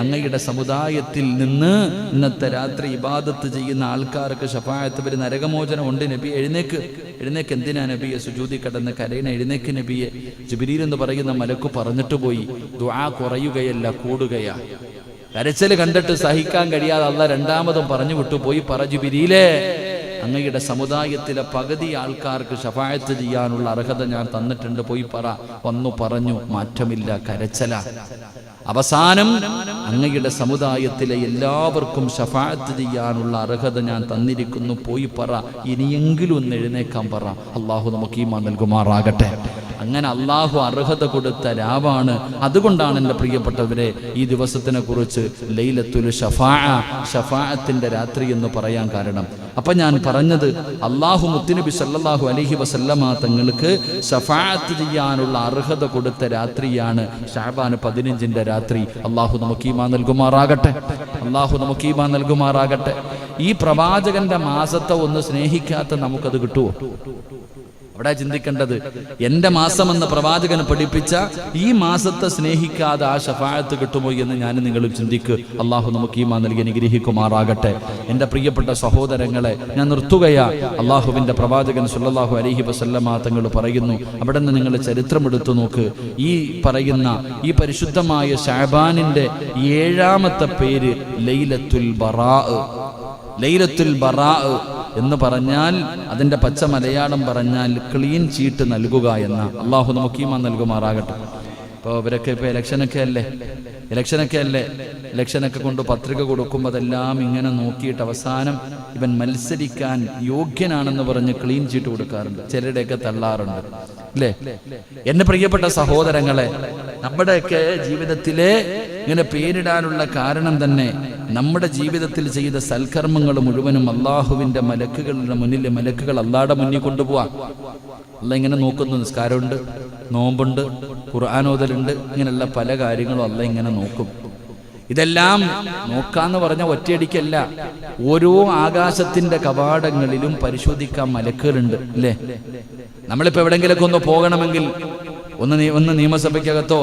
അങ്ങയുടെ സമുദായത്തിൽ നിന്ന് ഇന്നത്തെ രാത്രി ഇബാദത്ത് ചെയ്യുന്ന ആൾക്കാർക്ക് ശഫാഅത്ത് വരും, നരകമോചനം ഉണ്ട് നബി. എഴുന്നേക്ക്, എഴുന്നേക്ക്. എന്തിനാ നബിയെ സുജൂദിൽ കിടന്ന് കരയണ? എഴുന്നേക്ക് നബിയെ. ജിബ്രീൽ എന്ന് പറയുന്ന മലക്ക് പറഞ്ഞിട്ട് പോയി, ദുആ കുറയുകയല്ല കൂടുകയാ. കരച്ചിൽ കണ്ടിട്ട് സഹിക്കാൻ കഴിയാതെ അല്ലാഹ് രണ്ടാമതും പറഞ്ഞു വിട്ടു, പോയി പറ ജിബ്രീലേ, അങ്ങയുടെ സമുദായത്തിലെ പകുതി ആൾക്കാർക്ക് ശഫാഅത്ത് ചെയ്യാനുള്ള അർഹത ഞാൻ തന്നിട്ടുണ്ട്, പോയി പറ. വന്നു പറഞ്ഞു, മാറ്റമില്ല, കരച്ചല. അവസാനം അങ്ങയുടെ സമുദായത്തിലെ എല്ലാവർക്കും ശഫാഅത്ത് ചെയ്യാനുള്ള അർഹത ഞാൻ തന്നിരിക്കുന്നു, പോയി പറ. ഇനിയെങ്കിലും ഒന്ന് എഴുന്നേക്കാൻ പറ. അല്ലാഹു നമുക്ക് ഈമാൻ നൽകുമാറാകട്ടെ. അങ്ങനെ അല്ലാഹു അർഹത കൊടുത്ത രാവാണ്. അതുകൊണ്ടാണ് എൻ്റെ പ്രിയപ്പെട്ടവരെ ഈ ദിവസത്തിനെ കുറിച്ച് ലൈലത്തുൽ ശഫാഅ, ശഫാഅത്തിന്റെ രാത്രി എന്ന് പറയാൻ കാരണം. അപ്പൊ ഞാൻ പറഞ്ഞത്, അല്ലാഹു മുത്തുനബി സല്ലല്ലാഹു അലൈഹി വസല്ലമ തങ്ങൾക്ക് ശഫാഅത്ത് ചെയ്യാനുള്ള അർഹത കൊടുത്ത രാത്രിയാണ് ശഅബാൻ 15ന്റെ രാത്രി. അല്ലാഹു നമുക്ക് ഈമാൻ നൽകുമാറാകട്ടെ. അല്ലാഹു നമുക്ക് ഈമാൻ നൽകുമാറാകട്ടെ. ഈ പ്രവാചകന്റെ മാസത്തെ ഒന്ന് സ്നേഹിക്കാത്ത നമുക്കത് കിട്ടുമോ? അവിടെ ചിന്തിക്കേണ്ടത്, എന്റെ മാസമെന്ന പ്രവാചകൻ പഠിപ്പിച്ച ഈ മാസത്തെ സ്നേഹിക്കാതെ ആ ശഫാഅത്ത് കിട്ടുമോ എന്ന് ഞാൻ നിങ്ങളും ചിന്തിക്ക്. അള്ളാഹു നമുക്ക് ഈമാൻ നൽകി അനുഗ്രഹിക്കുമാറാകട്ടെ. എൻ്റെ പ്രിയപ്പെട്ട സഹോദരങ്ങളെ, ഞാൻ നിർത്തുകയാ. അള്ളാഹുവിൻ്റെ പ്രവാചകൻ സല്ലല്ലാഹു അലൈഹി വസല്ലമ തങ്ങൾ പറയുന്നു, അവിടെ നിന്ന് നിങ്ങൾ ചരിത്രം എടുത്തു നോക്ക്. ഈ പറയുന്ന ഈ പരിശുദ്ധമായ ശഅബാനിന്റെ 7ാമത്തെ പേര് ലൈലത്തുൽ ബറാ. ലൈലത്തുൽ ബറാ എന്ന് പറഞ്ഞാൽ അതിൻ്റെ പച്ച മലയാളം പറഞ്ഞാൽ ക്ലീൻ ചീട്ട് നൽകുക എന്ന. അള്ളാഹു നമുക്ക് ഈമാൻ നൽകുമാറാകട്ടെ. ഇപ്പോൾ ഇവരൊക്കെ ഇപ്പോൾ ഇലക്ഷനൊക്കെ അല്ലേ, ഇലക്ഷനൊക്കെ കൊണ്ട് പത്രിക കൊടുക്കുമ്പോൾ അതെല്ലാം ഇങ്ങനെ നോക്കിയിട്ട് അവസാനം ഇവൻ മത്സരിക്കാൻ യോഗ്യനാണെന്ന് പറഞ്ഞ് ക്ലീൻ ചീട്ട് കൊടുക്കാറുണ്ട്, ചിലരുടെയൊക്കെ തള്ളാറുണ്ട് അല്ലേ? എൻ്റെ പ്രിയപ്പെട്ട സഹോദരങ്ങളെ, നമ്മുടെയൊക്കെ ജീവിതത്തിലെ ഇങ്ങനെ പേരിടാനുള്ള കാരണം തന്നെ നമ്മുടെ ജീവിതത്തിൽ ചെയ്ത സൽക്കർമ്മങ്ങൾ മുഴുവനും അള്ളാഹുവിൻ്റെ മലക്കുകളുടെ മുന്നിൽ, മലക്കുകൾ അള്ളാഹുടെ മുന്നിൽ കൊണ്ടുപോവാം. അല്ല ഇങ്ങനെ നോക്കുന്നു, നിസ്കാരമുണ്ട്, നോമ്പുണ്ട്, ഖുർആനോദലുണ്ട്, ഇങ്ങനെയുള്ള പല കാര്യങ്ങളും അല്ല ഇങ്ങനെ നോക്കും. ഇതെല്ലാം നോക്കാന്ന് പറഞ്ഞ ഒറ്റയടിക്കല്ല, ഓരോ ആകാശത്തിന്റെ കവാടങ്ങളിലും പരിശോധിക്കാൻ മലക്കുകളുണ്ട് അല്ലേ? നമ്മളിപ്പോൾ എവിടെങ്കിലൊക്കെ ഒന്ന് പോകണമെങ്കിൽ, ഒന്ന് നിയമസഭയ്ക്കകത്തോ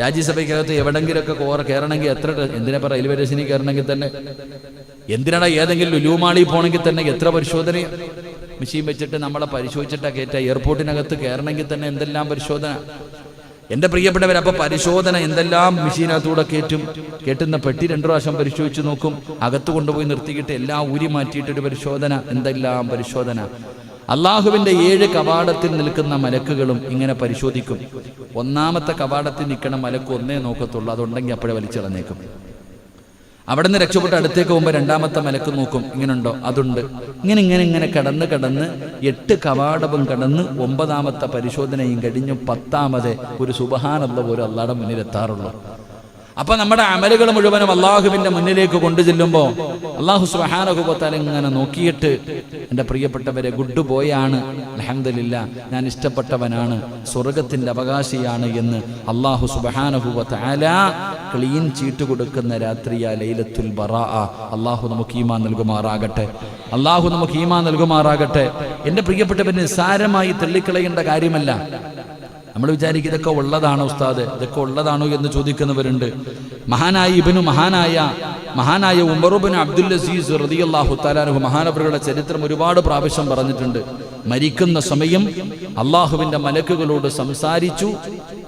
രാജ്യസഭയ്ക്കകത്തോ എവിടെങ്കിലൊക്കെ കയറണമെങ്കിൽ എത്ര, എന്തിനാ റെയിൽവേ സ്റ്റേഷനിൽ കയറണമെങ്കിൽ തന്നെ, എന്തിനാണ് ഏതെങ്കിലും ലുലുമാളിൽ പോകണമെങ്കിൽ തന്നെ എത്ര പരിശോധന, മെഷീൻ വെച്ചിട്ട് നമ്മളെ പരിശോധിച്ചിട്ടാ കയറ്റുക. എയർപോർട്ടിനകത്ത് കയറണമെങ്കിൽ തന്നെ എന്തെല്ലാം പരിശോധന. എൻ്റെ പ്രിയപ്പെട്ടവർ, അപ്പോൾ പരിശോധന എന്തെല്ലാം മെഷീനകത്തൂടെ കേട്ടുന്ന പെട്ടി 2 പ്രാവശ്യം പരിശോധിച്ച് നോക്കും. അകത്ത് കൊണ്ടുപോയി നിർത്തിയിട്ട് എല്ലാം ഊരി മാറ്റിയിട്ടൊരു പരിശോധന. എന്തെല്ലാം പരിശോധന! അള്ളാഹുവിൻ്റെ 7 കവാടത്തിൽ നിൽക്കുന്ന മലക്കുകളും ഇങ്ങനെ പരിശോധിക്കും. 1ാമത്തെ കവാടത്തിൽ നിൽക്കണ മലക്ക് ഒന്നേ നോക്കത്തുള്ളൂ, അതുണ്ടെങ്കിൽ അപ്പോഴേ വലിച്ചിളഞ്ഞേക്കും. അവിടെ നിന്ന് രക്ഷപ്പെട്ട് അടുത്തേക്ക് പോകുമ്പോൾ 2ാമത്തെ മലക്ക് നോക്കും, ഇങ്ങനെയുണ്ടോ, അതുണ്ട്. ഇങ്ങനെ കടന്ന് 8 കവാടവും കടന്ന് 9ാമത്തെ പരിശോധനയും കഴിഞ്ഞ് 10ാമത് ഒരു സുബ്ഹാനല്ലാഹ് പോലും അള്ളാഹുടെ മുന്നിൽ എത്താറുള്ളൂ. അപ്പൊ നമ്മുടെ അമലുകൾ മുഴുവനും അള്ളാഹുവിന്റെ മുന്നിലേക്ക് കൊണ്ടുചെല്ലുമ്പോൾ അള്ളാഹു സുബ്ഹാനഹു വ തആല ഇങ്ങനെ നോക്കിയിട്ട്, എൻ്റെ പ്രിയപ്പെട്ടവരെ, ഗുഡ് ബോയാണ്, അൽഹംദുലില്ലാ, ഞാൻ ഇഷ്ടപ്പെട്ടവനാണ്, സ്വർഗത്തിന്റെ അവകാശിയാണ് എന്ന് അള്ളാഹു സുബ്ഹാനഹു വ തആല ക്ലീൻ ചീട്ട് കൊടുക്കുന്ന രാത്രിയാ ലൈലത്തുൽ ബറാഅ. അള്ളാഹു നമുക്ക് ഈമാൻ നൽകുമാറാകട്ടെ. അള്ളാഹു നമുക്ക് ഈമാൻ നൽകുമാറാകട്ടെ. എൻ്റെ പ്രിയപ്പെട്ടവരെ, നിസ്സാരമായി തള്ളിക്കളയേണ്ട കാര്യമല്ല. നമ്മൾ വിചാരിക്കും ഇതൊക്കെ ഉള്ളതാണോ ഉസ്താദ്, ഇതൊക്കെ ഉള്ളതാണോ എന്ന് ചോദിക്കുന്നവരുണ്ട്. മഹാനായ ഉമർ ഇബ്നു അബ്ദുൽ അസീസ് റളിയല്ലാഹു തആല അൻഹു മഹാനവറുകളുടെ ചരിത്രം ഒരുപാട് പ്രാവശ്യം പറഞ്ഞിട്ടുണ്ട്. മരിക്കുന്ന സമയം അള്ളാഹുവിൻ്റെ മലക്കുകളോട് സംസാരിച്ചു.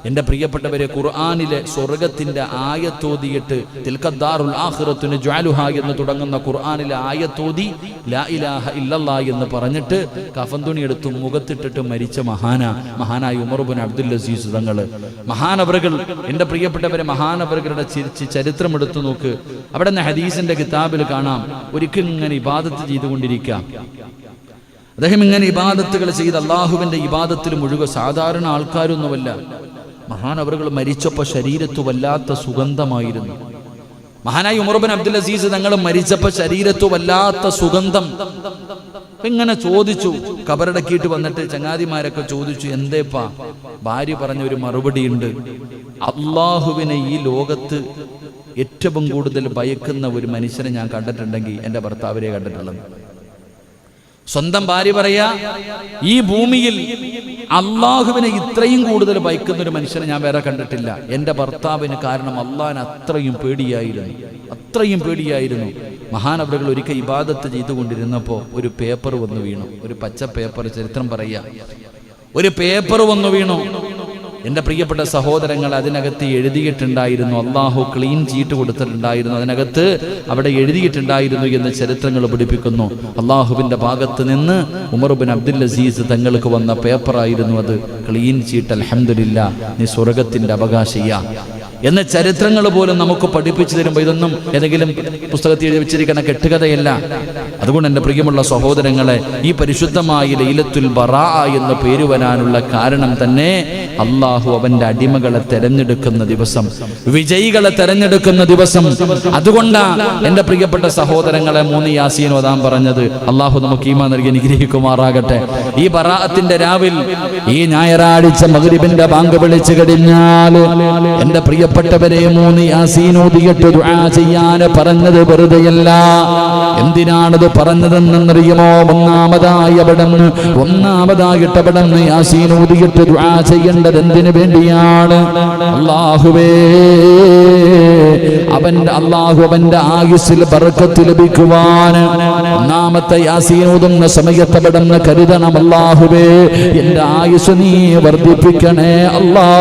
എൻ്റെ പ്രിയപ്പെട്ടവരെ, ഖുർആനിലെ സ്വർഗത്തിൻ്റെ ആയത്തോതിയിട്ട് തിൽക്കദ്ദാറുൽ ആഖിറത്തു നജ്അലുഹാ എന്ന് തുടങ്ങുന്ന ഖുർആനിലെ ആയത്തോതി ലാ ഇലാഹ ഇല്ലല്ലാഹ് എന്ന് പറഞ്ഞിട്ട് കഫൻ തുണി എടുത്തു മുഖത്തിട്ടിട്ട് മരിച്ച മഹാനായ ഉമർ ഇബ്നു അബ്ദുൽ അസീസ് തങ്ങൾ. മഹാനവറുകൾ, എൻ്റെ പ്രിയപ്പെട്ടവരെ, മഹാനവറുകളുടെ ചരിത്രം എടുത്തു നോക്ക്. അവിടെ നിന്ന് ഹദീസിന്റെ കിതാബിൽ കാണാം, ഒരിക്കൽ ഇങ്ങനെ ഇബാദത്ത് ചെയ്തുകൊണ്ടിരിക്കാം. അദ്ദേഹം ഇങ്ങനെ ഇബാദത്തുകൾ ചെയ്ത് അള്ളാഹുവിന്റെ ഇബാദത്തിൽ മുഴുക. സാധാരണ ആൾക്കാരൊന്നുമല്ല. മഹാനവറുകൾ മരിച്ചപ്പോൾ ശരീരത്ത് വല്ലാത്ത സുഗന്ധമായിരുന്നു. മഹാനായ ഉമർ ഇബ്നു അബ്ദുൽ അസീസ് തങ്ങൾ മരിച്ചപ്പോൾ ശരീരത്ത് വല്ലാത്ത സുഗന്ധം. ഇങ്ങനെ ചോദിച്ചു, കബറടക്കിയിട്ട് വന്നിട്ട് ചങ്ങാതിമാരൊക്കെ ചോദിച്ചു, എന്തേപ്പാ? ഭാര്യ പറഞ്ഞ ഒരു മറുപടിയുണ്ട്, അള്ളാഹുവിനെ ഈ ലോകത്ത് ഏറ്റവും കൂടുതൽ ഭയക്കുന്ന ഒരു മനുഷ്യനെ ഞാൻ കണ്ടിട്ടുണ്ടെങ്കിൽ എൻ്റെ ഭർത്താവിനെ കണ്ടിട്ടുള്ളത്. സ്വന്തം ഭാര്യ പറയാ, ഈ ഭൂമിയിൽ അള്ളാഹുവിനെ ഇത്രയും കൂടുതൽ ഭയക്കുന്ന ഒരു മനുഷ്യനെ ഞാൻ വേറെ കണ്ടിട്ടില്ല, എൻ്റെ ഭർത്താവിന്. കാരണം അള്ളാഹിനെ അത്രയും പേടിയായിരുന്നു. മഹാനവറുകൾ ഒരിക്കൽ ഇബാദത്ത് ചെയ്തുകൊണ്ടിരുന്നപ്പോൾ ഒരു പേപ്പർ വന്നു വീണു. ഒരു പച്ച പേപ്പർ, ചരിത്രം പറയാ, ഒരു പേപ്പർ വന്നു വീണു. എൻ്റെ പ്രിയപ്പെട്ട സഹോദരങ്ങൾ, അതിനകത്ത് എഴുതിയിട്ടുണ്ടായിരുന്നു, അള്ളാഹു ക്ലീൻ ചീട്ട് കൊടുത്തിട്ടുണ്ടായിരുന്നു. അതിനകത്ത് അവിടെ എഴുതിയിട്ടുണ്ടായിരുന്നു എന്ന് ചരിത്രങ്ങൾ പഠിപ്പിക്കുന്നു. അള്ളാഹുവിൻ്റെ ഭാഗത്ത് നിന്ന് ഉമർ ഇബ്നു അബ്ദുൽ അസീസ് തങ്ങൾക്ക് വന്ന പേപ്പറായിരുന്നു അത്. ക്ലീൻ ചീട്ട്, അൽഹംദുലില്ലാ, നീ സ്വർഗത്തിൻ്റെ അവകാശിയാ എന്ന ചരിത്രങ്ങൾ പോലും നമുക്ക് പഠിപ്പിച്ചു തരുമ്പോൾ ഇതൊന്നും ഏതെങ്കിലും പുസ്തകത്തിൽ എഴുതി വെച്ചിരിക്കുന്ന കെട്ടുകഥയല്ല. അതുകൊണ്ട് എൻ്റെ പ്രിയമുള്ള സഹോദരങ്ങളെ, ഈ പരിശുദ്ധമായ ലൈലത്തുൽ ബറാഅ എന്ന് പേര് വരാനുള്ള കാരണം തന്നെ അള്ളാഹു അവന്റെ അടിമകളെ തെരഞ്ഞെടുക്കുന്ന ദിവസം, വിജയികളെ തെരഞ്ഞെടുക്കുന്ന ദിവസം. അതുകൊണ്ടാണ് എൻ്റെ പ്രിയപ്പെട്ട സഹോദരങ്ങളെ 3 യാസീൻ ഓതാൻ പറഞ്ഞത്. അള്ളാഹു നമുക്ക് ഈമാൻ നൽകി അനുഗ്രഹിക്കുമാറാകട്ടെ. ഈ ബറാഅത്തിന്റെ രാവിൽ, ഈ ഞായറാഴ്ച മഗ്രിബിന്റെ ബാങ്ക് വിളിച്ചു കഴിഞ്ഞാൽ എൻ്റെ പ്രിയപ്പെട്ടവരെ 3 യാസീൻ ഓതിയിട്ട് ദുആ ചെയ്യാൻ പറഞ്ഞത് വെറുതെയല്ല. എന്തിനാണത് പറഞ്ഞതെന്നറിയുമോ? ഒന്നാമതായിട്ട് അവിടെ യാസീൻ ഓതിയിട്ട് ദുആ ചെയ്യേണ്ടത് എന്തിനു വേണ്ടിയാണ്? അല്ലാഹുവേ, അവന്റെ ആയുസ്സിൽ ബർക്കത്ത് ലഭിക്കുവാൻ ഒന്നാമത്തെ യാസീൻ ഓതുന്ന സമയത്ത് അവിടെ കരുതണം, അല്ലാഹുവേ എൻ്റെ ആയുസ് നീ വർദ്ധിപ്പിക്കണേ അല്ലാഹ്.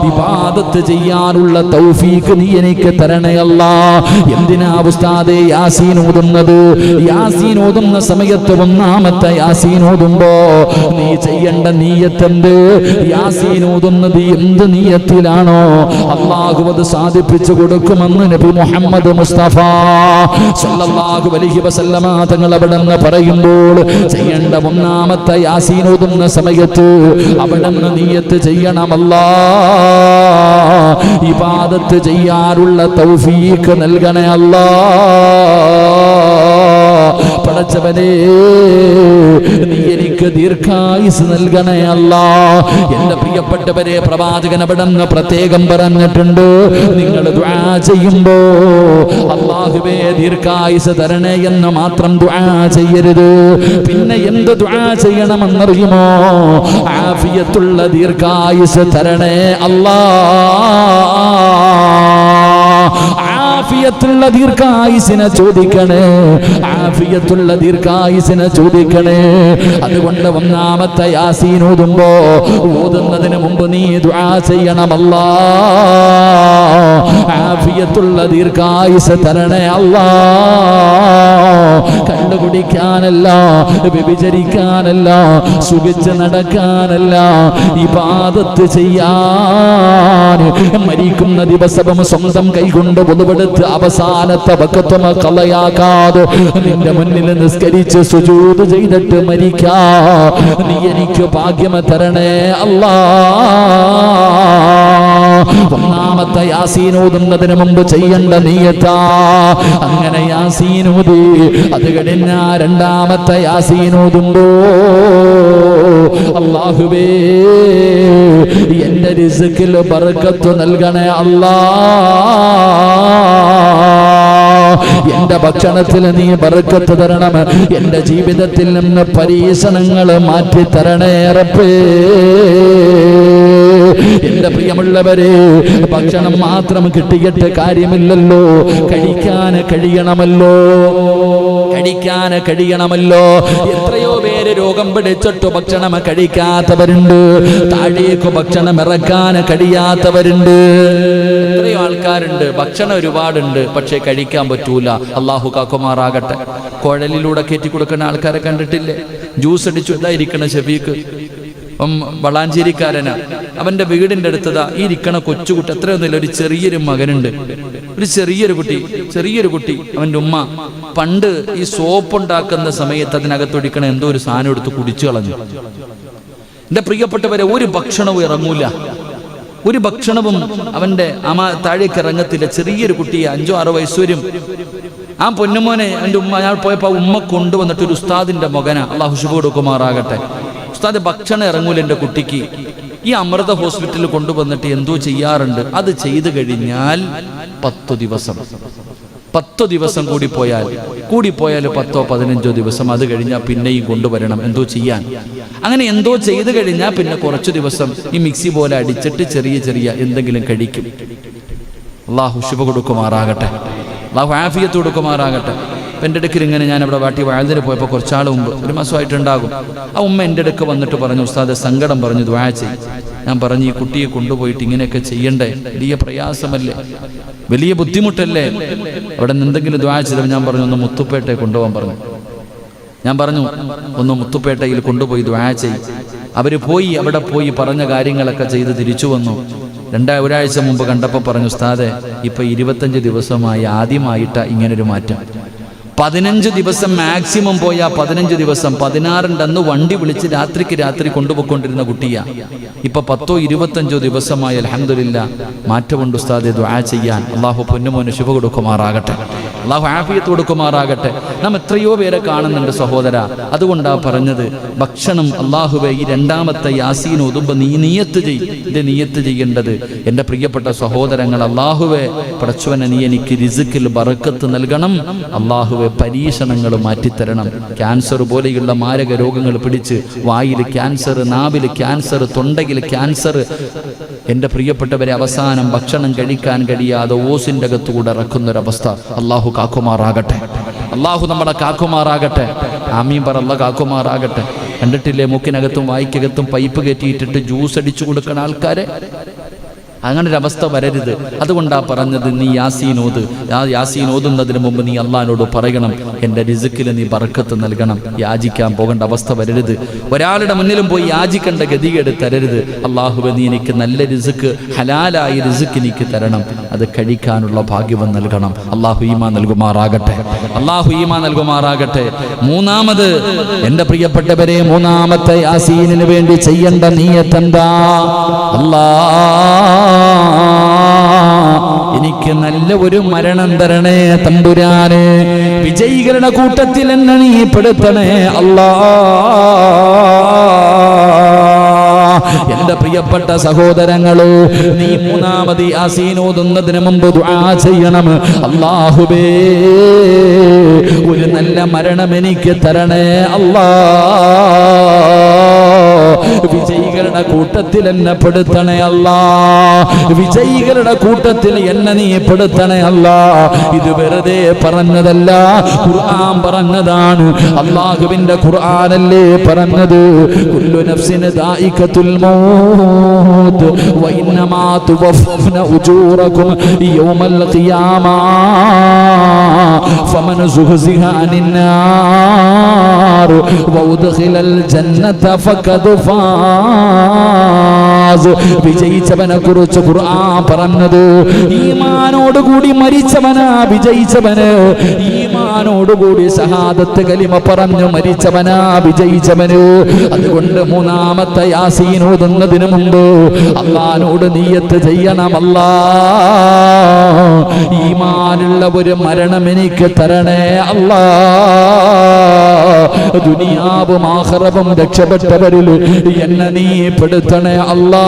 ഇബാദത്ത് ചെയ്യാനുള്ള തൗഫീഖ് നീ എനിക്ക് തരണേ അല്ലാഹ്. എന്തിനാ ഉസ്താദേ യാസീൻ ഓതുന്നത്? യാസീൻ ഓതുന്ന സമയത്ത് ഒന്നാമത്തെ യാസീൻ ഓതുമ്പോ നീ ചെയ്യേണ്ട നിയ്യത്ത് എന്ത്? യാസീൻ ഓതുന്നത് എന്ത് നിയ്യത്തിലാണോ അല്ലാഹു അത് സാധിപ്പിച്ചു കൊടുക്കുമെന്ന് നബി മുഹമ്മദ് മുസ്തഫ സല്ലല്ലാഹു അലൈഹി വസല്ലമ തങ്ങൾ അവിടെ നിന്ന് പറയുമ്പോൾ ചെയ്യേണ്ട ഒന്നാമത്തെ യാസീൻ ഓതുന്ന സമയത്ത് അവിടെ നിന്ന് നിയ്യത്ത് ചെയ്യണം, അല്ലാഹ് ഇബാദത്ത് ചെയ്യാനുള്ള തൗഫീഖ് നൽകണേ അല്ലാഹ്. പടച്ചവനേ, നീ എനിക്ക് ദീർഘായുസ് നൽകണേ അല്ലാഹ്. എൻ്റെ പ്രിയപ്പെട്ടവരെ, പ്രവാചകൻ അവിടെ നിന്ന് പ്രത്യേകം പറഞ്ഞിട്ടുണ്ട്, നിങ്ങൾ ദുആ ചെയ്യുമ്പോ അല്ലാഹുവേ ദീർഘായുസ് തരണേ എന്ന് മാത്രം ദുആ ചെയ്യരുത്. പിന്നെ എന്ത് ദുആ ചെയ്യണമെന്നറിയുമോ? ആഫിയത്തുള്ള ദീർഘായുസ് തരണേ അല്ലാഹ്. ആഫിയത്തുള്ള ദീർഘായുസിനെ ചോദിക്കണേ, ആഫിയത്തുള്ള ദീർഘായുസിനെ ചോദിക്കണേ. അതുകൊണ്ട് ഒന്നാമത്തെ യാസീൻ ഓതുമ്പോ ഓതുന്നതിന് മുമ്പ് നീ ദുആ ചെയ്യണം, അല്ലാഹ് ആഫിയത്തുള്ള ദീർഘായുസ് തരണേ അല്ലാഹ്. കള്ളു കുടിക്കാനല്ല, വ്യഭിചരിക്കാനല്ല, സുഖിച്ച് നടക്കാനല്ല, ഇബാദത്ത് ചെയ്യാൻ മരിക്കുന്ന ദിവസവും സ്വന്തം കൈകൊണ്ട് വുളുവെടുത്ത് അവസാനത്തെ വഖ്തും കളയാക്കാതെ നിന്റെ മുന്നിൽ നിസ്കരിച്ച് സുജൂദ് ചെയ്തിട്ട് മരിക്കാ നീ എനിക്ക് ഭാഗ്യം തരണേ അല്ലാഹ്. ഒന്നാമത്തെ യാസീൻ ഓതുന്നതിന് മുമ്പ് ചെയ്യേണ്ട നിയ്യത്താ. അങ്ങനെ യാസീൻ ഓതി അത് കഴിഞ്ഞ രണ്ടാമത്തെ യാസീൻ ഓതുമ്പോ അല്ലാഹുവേ എന്റെ റിസ്കിൽ ബർക്കത്ത് നൽകണേ അല്ലാഹ്. എന്റെ ഭക്ഷണത്തിൽ നീ ബർക്കത്ത് തരണം, എന്റെ ജീവിതത്തിൽ നിന്ന് പരീക്ഷണങ്ങൾ മാറ്റി തരണേ റബ്ബേ. എന്റെ പ്രിയമുള്ളവരെ, ഭക്ഷണം മാത്രം കിട്ടിയിട്ട് കാര്യമില്ലല്ലോ, കഴിക്കാൻ കഴിയണമല്ലോ, കഴിക്കാൻ കഴിയണമല്ലോ. എത്രയോ പേര് രോഗം പിടിച്ചിട്ട് ഭക്ഷണം കഴിക്കാത്തവരുണ്ട്, താഴേക്ക് ഭക്ഷണം ഇറക്കാൻ കഴിയാത്തവരുണ്ട്. എത്രയോ ആൾക്കാരുണ്ട്, ഭക്ഷണം ഒരുപാടുണ്ട്, പക്ഷെ കഴിക്കാൻ പറ്റൂല. അള്ളാഹു കാക്കുമാറാകട്ടെ. കുഴലിലൂടെ കയറ്റി കൊടുക്കുന്ന ആൾക്കാരെ കണ്ടിട്ടില്ലേ? ജ്യൂസ് അടിച്ചുണ്ടായിരിക്കണ ഷഫീഖ് വളാഞ്ചേരിക്കാരനാ. അവന്റെ വീടിന്റെ അടുത്തതാ ഈ ഇരിക്കണ കൊച്ചുകുട്ടി, എത്രയൊന്നുമില്ല, ഒരു ചെറിയൊരു മകനുണ്ട്, ഒരു ചെറിയൊരു കുട്ടി. അവന്റെ ഉമ്മ പണ്ട് ഈ സോപ്പ് ഉണ്ടാക്കുന്ന സമയത്ത് അതിനകത്തൊടിക്കണ എന്തോ ഒരു സാധനം എടുത്ത് കുടിച്ചു കളഞ്ഞു. എന്റെ പ്രിയപ്പെട്ടവരെ, ഒരു ഭക്ഷണവും ഇറങ്ങൂല, ഒരു ഭക്ഷണവും അവന്റെ താഴേക്ക് ഇറങ്ങത്തില്ല. ചെറിയൊരു കുട്ടിയെ 5-6 വയസ്സ് വരും. ആ പൊന്നുമോനെ എൻ്റെ ഉമ്മ, ഞാൻ പോയപ്പോ ഉമ്മ കൊണ്ടുവന്നിട്ട് ഒരു ഉസ്താദിന്റെ മകനാ, അള്ളാഹു ശുഭ കൊടുക്കുമാറാകട്ടെ. ഉസ്താദ് ഭക്ഷണം ഇറങ്ങൂല എൻ്റെ കുട്ടിക്ക്. ഈ അമൃത ഹോസ്പിറ്റലിൽ കൊണ്ടുവന്നിട്ട് എന്തോ ചെയ്യാറുണ്ട്. അത് ചെയ്തു കഴിഞ്ഞാൽ 10 ദിവസം കൂടിപ്പോയാൽ 10-15 ദിവസം, അത് കഴിഞ്ഞാൽ പിന്നെയും കൊണ്ടുവരണം എന്തോ ചെയ്യാൻ. അങ്ങനെ എന്തോ ചെയ്തു കഴിഞ്ഞാൽ പിന്നെ കുറച്ചു ദിവസം ഈ മിക്സി പോലെ അടിച്ചിട്ട് ചെറിയ എന്തെങ്കിലും കഴിക്കും. അള്ളാഹു ശുഭ കൊടുക്കുമാറാകട്ടെ, അള്ളാഹു ആഫിയത്ത് കൊടുക്കുമാറാകട്ടെ. അപ്പം എൻ്റെ അടുക്കൽ ഇങ്ങനെ, ഞാൻ അവിടെ വാട്ടി വാഴതിന് പോയപ്പോൾ കുറച്ചാൾ മുമ്പ്, 1 മാസമായിട്ടുണ്ടാകും, ആ ഉമ്മ എൻ്റെ അടുക്ക് വന്നിട്ട് പറഞ്ഞു, ഉസ്താദ് സങ്കടം പറഞ്ഞു, ദുആ ചെയ്യും. ഞാൻ പറഞ്ഞു, ഈ കുട്ടിയെ കൊണ്ടുപോയിട്ട് ഇങ്ങനെയൊക്കെ ചെയ്യണ്ടേ, വലിയ പ്രയാസമല്ലേ, വലിയ ബുദ്ധിമുട്ടല്ലേ, അവിടെ നിന്ന് എന്തെങ്കിലും ദുആ ചെയ്തപ്പോൾ ഞാൻ പറഞ്ഞു, ഒന്ന് മുത്തുപ്പേട്ടയെ കൊണ്ടുപോകാൻ പറഞ്ഞു. ഞാൻ പറഞ്ഞു, ഒന്ന് മുത്തുപ്പേട്ടയിൽ കൊണ്ടുപോയി ദുആ ചെയ്യും. അവർ പോയി, അവിടെ പോയി പറഞ്ഞ കാര്യങ്ങളൊക്കെ ചെയ്ത് തിരിച്ചു വന്നു. ഒരാഴ്ച മുമ്പ് കണ്ടപ്പോൾ പറഞ്ഞു, ഉസ്താദെ ഇപ്പം 25 ദിവസമായി ആദ്യമായിട്ടാണ് ഇങ്ങനൊരു മാറ്റം. 15 ദിവസം മാക്സിമം പോയാൽ 15 ദിവസം, 16 അന്ന് വണ്ടി വിളിച്ച് രാത്രി കൊണ്ടുപോയിക്കൊണ്ടിരുന്ന കുട്ടിയാ. ഇപ്പൊ 10-25 ദിവസമായി അൽഹംദുലില്ലാ മാറ്റമുണ്ട് ഉസ്താദെ, ദുആ ചെയ്യാൻ. അള്ളാഹു പൊന്നുമോന് ശുഭ കൊടുക്കുമാറാകട്ടെ, അള്ളാഹു ആഫിയത്ത് കൊടുക്കുമാറാകട്ടെ. നാം എത്രയോ പേരെ കാണുന്നുണ്ട് സഹോദര. അതുകൊണ്ടാ പറഞ്ഞത്, ഭക്ഷണം അള്ളാഹുവെ ഈ രണ്ടാമത്തെ യാസീൻ ഓതുമ്പോൾ നീ നിയ്യത്ത് ചെയ്യേണ്ടത്. എൻ്റെ പ്രിയപ്പെട്ട സഹോദരങ്ങൾ, അള്ളാഹുവെ പടച്ചവനെ നീ എനിക്ക് റിസ്കിൽ ബറക്കത്ത് നൽകണം, അള്ളാഹുവെ പരീക്ഷണങ്ങൾ മാറ്റിത്തരണം. ക്യാൻസർ പോലെയുള്ള മാരക രോഗങ്ങൾ പിടിച്ച്, വായിൽ ക്യാൻസർ, നാവിൽ ക്യാൻസർ, തൊണ്ടയിൽ ക്യാൻസർ, എൻ്റെ പ്രിയപ്പെട്ടവരെ അവസാനം ഭക്ഷണം കഴിക്കാൻ കഴിയാതെ ഓസിൻ്റെ അകത്തുകൂടെ ഇറക്കുന്നൊരവസ്ഥ അള്ളാഹു കാക്കുമാറാകട്ടെ, അള്ളാഹു നമ്മളെ കാക്കുമാറാകട്ടെ. ആമീൻ പറ, അല്ലാഹു കാക്കുമാറാകട്ടെ. കണ്ടിട്ടില്ലേ, മൂക്കിനകത്തും വായിക്കകത്തും പൈപ്പ് കയറ്റിയിട്ടിട്ട് ജ്യൂസ് അടിച്ചു കൊടുക്കുന്ന ആൾക്കാരെ? അങ്ങനെ ഒരു അവസ്ഥ വരരുത്. അതുകൊണ്ടാ പറഞ്ഞത്, നീ യാസീൻ ഓതുന്നതിന് മുമ്പ് നീ അള്ളാഹിനോട് പറയണം, എൻ്റെ റിസ്കിൽ നീ ബർക്കത്ത് നൽകണം. യാചിക്കാൻ പോകേണ്ട അവസ്ഥ വരരുത്. ഒരാളുടെ മുന്നിലും പോയി യാചിക്കേണ്ട ഗതികേട് തരരുത്. അള്ളാഹുവേ നീ എനിക്ക് നല്ല റിസ്ക്, ഹലാലായി റിസ്ക് എനിക്ക് തരണം, അത് കഴിക്കാനുള്ള ഭാഗ്യം നൽകണം. അള്ളാഹു ഈമാൻ നൽകുമാറാകട്ടെ, അള്ളാഹു ഈമാൻ നൽകുമാറാകട്ടെ. മൂന്നാമത് എൻ്റെ പ്രിയപ്പെട്ടവരെ, മൂന്നാമത്തെ യാസീനിന് വേണ്ടി ചെയ്യേണ്ട നിയ്യത്ത് എന്താ? എനിക്ക് നല്ല ഒരു മരണം തരണേ തമ്പുരാനെ, വിജയികളുടെ കൂട്ടത്തിൽ എന്നെ നീ പെടുത്തണേ അല്ലാ. എന്റെ പ്രിയപ്പെട്ട സഹോദരങ്ങളെ, നീ മൂന്നാമത് യാസീൻ ഓതുന്നതിന് മുമ്പ് ദുആ ചെയ്യണം, അല്ലാഹുവേ ഒരു നല്ല മരണം എനിക്ക് തരണേ അല്ലാ. വിജയികളുടെ കൂട്ടത്തിൽ എന്നെ പെടുത്തണേ അല്ലാ, വിജയികളുടെ കൂട്ടത്തിൽ എന്നെ നീ പെടുത്തണേ അല്ലാ. ഇത് വെറുതെ പറഞ്ഞതല്ല, ഖുർആൻ പറഞ്ഞതാണ്. അല്ലാഹുവിന്റെ ഖുർആനല്ലേ പറഞ്ഞത്, കുല്ലു നഫ്സിൻ ദായിഖത്തുൽ മൗത്ത് വ ഇന്നമാ തുവഫ്ഫന ഉജൂറകും യൗമൽ ഖിയാമ ഫമൻ സുഹ്സിഹ അനിൻ നാർ വ ഉദ്ഖിലൽ ജന്നത ഫഖദ് ഫാസ്. വിജയിച്ചവനെ കുറിച്ച് ഖുർആൻ പറഞ്ഞത് ഈമാനോടുകൂടി മരിച്ചവനാ വിജയിച്ചവന്, ഈമാനോടുകൂടി ഷഹാദത്ത് കലിമ പറഞ്ഞു മരിച്ചവനാ വിജയിച്ചവന്. അതുകൊണ്ട് മൂന്നാമത്തെ യാസീൻ ഓതുന്നതിന് മുമ്പ് അല്ലാഹുവോട് നിയ്യത്ത് ചെയ്യണം, അല്ലാ ഈമാനുള്ള ഒരു മരണം എനിക്ക് തരണേ അല്ലാ, ദുനിയാവും ആഖിറവും രക്ഷപ്പെട്ടവരിൽ എന്നെ നീ പെടുത്തണേ അല്ലാ.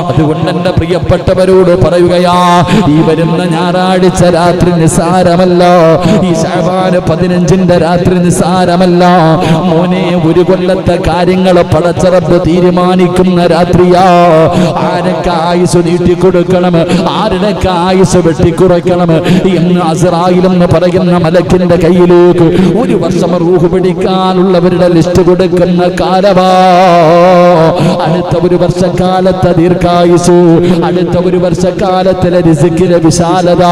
അതുകൊണ്ട് എന്റെ പ്രിയപ്പെട്ടവരോട് പറയുകയാ, ഈ വരുന്ന ഞായറാഴ്ച രാത്രി നിസാരമല്ല, ഈ ശഅബാൻ 15 രാത്രി നിസാരമല്ല മോനെ. ഒരു കൊല്ലത്തെ കാര്യങ്ങൾ പടച്ച റബ്ബ് തീരുമാനിക്കുന്ന രാത്രിയാ. ആരൊക്കെ ആയുസ് നീട്ടിക്കൊടുക്കണം, ആരുടെ ആയുസ് വെട്ടിക്കുറയ്ക്കണം എന്ന് അസ്റായിൽ എന്ന് പറയുന്ന മലക്കിന്റെ കയ്യിലേക്ക് 1 വർഷം റൂഹ് പിടിക്കാനുള്ളവരുടെ ലിസ്റ്റ് കൊടുക്കുന്ന കാലവാ. അടുത്ത 1 വർഷക്കാലത്തെ ദീർഘായുസ്, അടുത്ത 1 വർഷക്കാലത്തിലെ റിസ്കിലെ വിശാലത,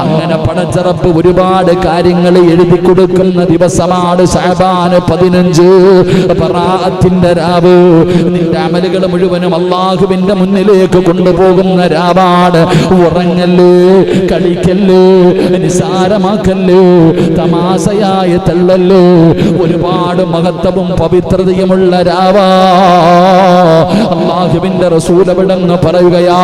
അങ്ങനെ പടച്ച റബ്ബ് ഒരുപാട് കാര്യങ്ങൾ എഴുതി കൊടുക്കുന്ന ദിവസമാണ് ശഅബാൻ 15. ബറാഅത്തിന്റെ രാവ്. നിന്റെ അമലുകൾ മുഴുവനും അല്ലാഹുവിന്റെ മുന്നിലേക്ക് കൊണ്ടുപോകുന്ന രാവാണ്. ഉറങ്ങല്ലേ, കളിക്കല്ലേ, നിസാരമാക്കല്ലേ, തമാശയായി തള്ളല്ലേ. ഒരുപാട് മഹത്വവും പവിത്രതയുമുള്ള രാവാ. അല്ലാഹുവിന്റെ റസൂൽ അവിടെന്ന് പറയുകയാ.